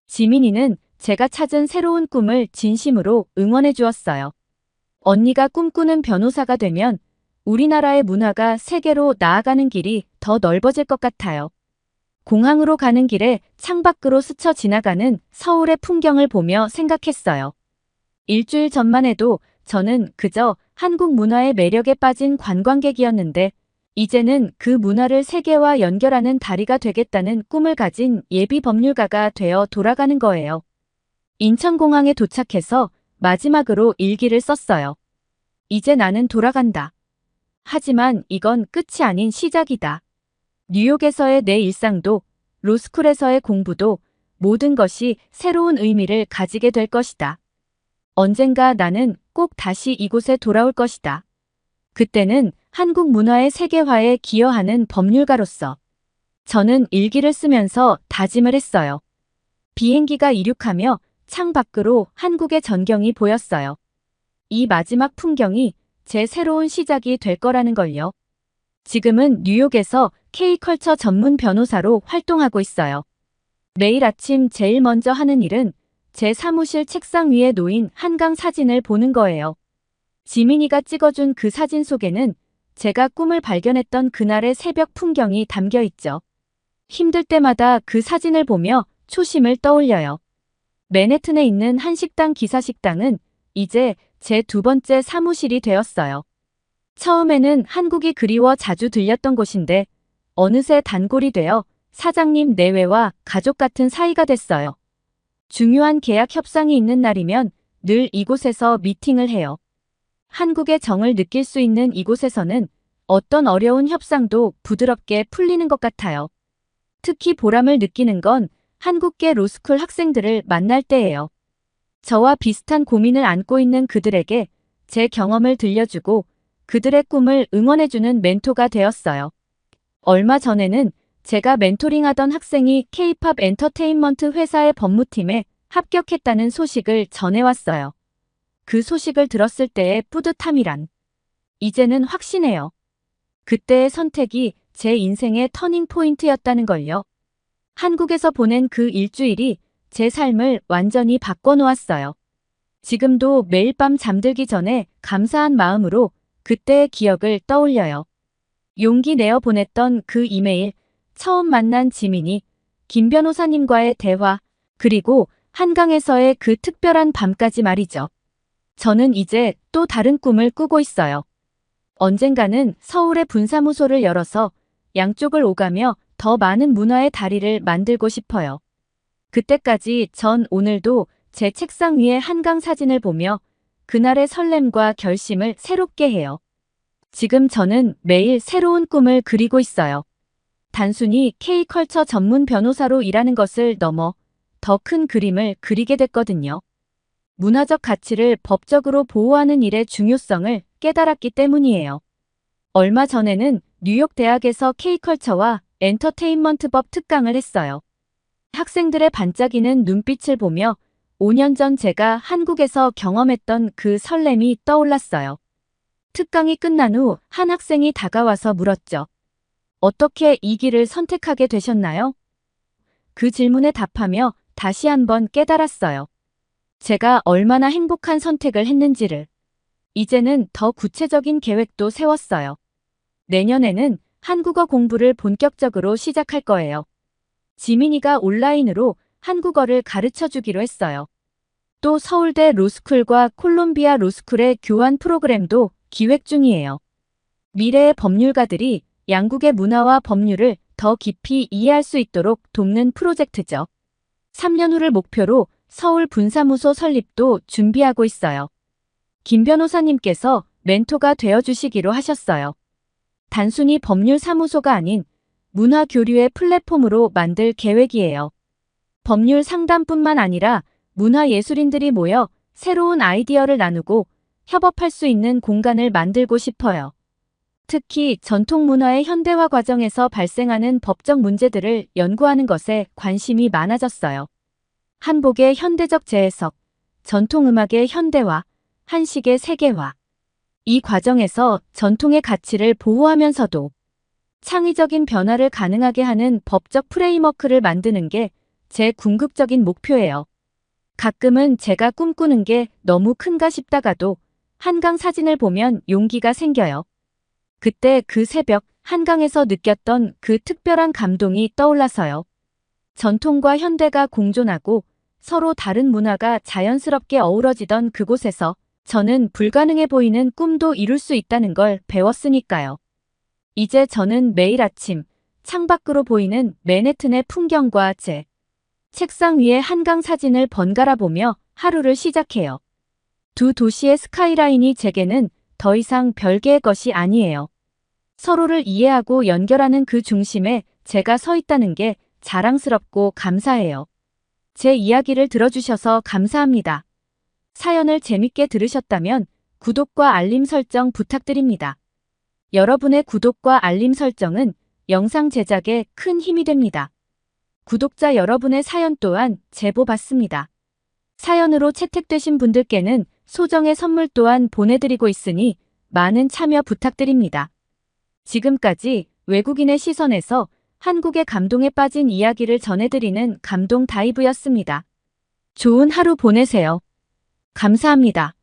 지민이는 제가 찾은 새로운 꿈을 진심으로 응원해 주었어요. 언니가 꿈꾸는 변호사가 되면 우리나라의 문화가 세계로 나아가는 길이 더 넓어질 것 같아요. 공항으로 가는 길에 창밖으로 스쳐 지나가는 서울의 풍경을 보며 생각했어요. 일주일 전만 해도 저는 그저 한국 문화의 매력에 빠진 관광객이었는데 이제는 그 문화를 세계와 연결하는 다리가 되겠다는 꿈을 가진 예비 법률가가 되어 돌아가는 거예요. 인천공항에 도착해서 마지막으로 일기를 썼어요. 이제 나는 돌아간다. 하지만 이건 끝이 아닌 시작이다. 뉴욕에서의 내 일상도 로스쿨에서의 공부도 모든 것이 새로운 의미를 가지게 될 것이다. 언젠가 나는 꼭 다시 이곳에 돌아올 것이다. 그때는 한국 문화의 세계화에 기여하는 법률가로서 저는 일기를 쓰면서 다짐을 했어요. 비행기가 이륙하며 창 밖으로 한국의 전경이 보였어요. 이 마지막 풍경이 제 새로운 시작이 될 거라는 걸요. 지금은 뉴욕에서 K컬처 전문 변호사로 활동하고 있어요. 매일 아침 제일 먼저 하는 일은 제 사무실 책상 위에 놓인 한강 사진을 보는 거예요. 지민이가 찍어준 그 사진 속에는 제가 꿈을 발견했던 그날의 새벽 풍경이 담겨 있죠. 힘들 때마다 그 사진을 보며 초심을 떠올려요. 맨해튼에 있는 한식당 기사식당은 이제 제 두 번째 사무실이 되었어요. 처음에는 한국이 그리워 자주 들렸던 곳인데 어느새 단골이 되어 사장님 내외와 가족 같은 사이가 됐어요. 중요한 계약 협상이 있는 날이면 늘 이곳에서 미팅을 해요. 한국의 정을 느낄 수 있는 이곳에서는 어떤 어려운 협상도 부드럽게 풀리는 것 같아요. 특히 보람을 느끼는 건 한국계 로스쿨 학생들을 만날 때예요. 저와 비슷한 고민을 안고 있는 그들에게 제 경험을 들려주고 그들의 꿈을 응원해주는 멘토가 되었어요. 얼마 전에는 제가 멘토링하던 학생이 K-팝 엔터테인먼트 회사의 법무팀에 합격했다는 소식을 전해왔어요. 그 소식을 들었을 때의 뿌듯함이란 이제는 확신해요. 그때의 선택이 제 인생의 터닝 포인트였다는 걸요. 한국에서 보낸 그 일주일이 제 삶을 완전히 바꿔놓았어요. 지금도 매일 밤 잠들기 전에 감사한 마음으로 그때의 기억을 떠올려요. 용기 내어 보냈던 그 이메일, 처음 만난 지민이, 김 변호사님과의 대화, 그리고 한강에서의 그 특별한 밤까지 말이죠. 저는 이제 또 다른 꿈을 꾸고 있어요. 언젠가는 서울의 분사무소를 열어서 양쪽을 오가며 더 많은 문화의 다리를 만들고 싶어요. 그때까지 전 오늘도 제 책상 위에 한강 사진을 보며 그날의 설렘과 결심을 새롭게 해요. 지금 저는 매일 새로운 꿈을 그리고 있어요. 단순히 K컬처 전문 변호사로 일하는 것을 넘어 더 큰 그림을 그리게 됐거든요. 문화적 가치를 법적으로 보호하는 일의 중요성을 깨달았기 때문이에요. 얼마 전에는 뉴욕 대학에서 K컬처와 엔터테인먼트법 특강을 했어요. 학생들의 반짝이는 눈빛을 보며 5년 전 제가 한국에서 경험했던 그 설렘이 떠올랐어요. 특강이 끝난 후 한 학생이 다가와서 물었죠. 어떻게 이 길을 선택하게 되셨나요? 그 질문에 답하며 다시 한번 깨달았어요. 제가 얼마나 행복한 선택을 했는지를. 이제는 더 구체적인 계획도 세웠어요. 내년에는 한국어 공부를 본격적으로 시작할 거예요. 지민이가 온라인으로 한국어를 가르쳐 주기로 했어요. 또 서울대 로스쿨과 콜롬비아 로스쿨의 교환 프로그램도 기획 중이에요. 미래의 법률가들이 양국의 문화와 법률을 더 깊이 이해할 수 있도록 돕는 프로젝트죠. 3년 후를 목표로 서울 분사무소 설립도 준비하고 있어요. 김 변호사님께서 멘토가 되어주시기로 하셨어요. 단순히 법률 사무소가 아닌 문화 교류의 플랫폼으로 만들 계획이에요. 법률 상담뿐만 아니라 문화 예술인들이 모여 새로운 아이디어를 나누고 협업할 수 있는 공간을 만들고 싶어요. 특히 전통 문화의 현대화 과정에서 발생하는 법적 문제들을 연구하는 것에 관심이 많아졌어요. 한복의 현대적 재해석, 전통 음악의 현대화, 한식의 세계화. 이 과정에서 전통의 가치를 보호하면서도 창의적인 변화를 가능하게 하는 법적 프레임워크를 만드는 게 제 궁극적인 목표예요. 가끔은 제가 꿈꾸는 게 너무 큰가 싶다가도 한강 사진을 보면 용기가 생겨요. 그때 그 새벽 한강에서 느꼈던 그 특별한 감동이 떠올라서요. 전통과 현대가 공존하고 서로 다른 문화가 자연스럽게 어우러지던 그곳에서 저는 불가능해 보이는 꿈도 이룰 수 있다는 걸 배웠으니까요. 이제 저는 매일 아침 창밖으로 보이는 맨해튼의 풍경과 제 책상 위에 한강 사진을 번갈아 보며 하루를 시작해요. 두 도시의 스카이라인이 제게는 더 이상 별개의 것이 아니에요. 서로를 이해하고 연결하는 그 중심에 제가 서 있다는 게 자랑스럽고 감사해요. 제 이야기를 들어주셔서 감사합니다. 사연을 재밌게 들으셨다면 구독과 알림 설정 부탁드립니다. 여러분의 구독과 알림 설정은 영상 제작에 큰 힘이 됩니다. 구독자 여러분의 사연 또한 제보 받습니다. 사연으로 채택되신 분들께는 소정의 선물 또한 보내드리고 있으니 많은 참여 부탁드립니다. 지금까지 외국인의 시선에서 한국의 감동에 빠진 이야기를 전해드리는 감동 다이브였습니다. 좋은 하루 보내세요. 감사합니다.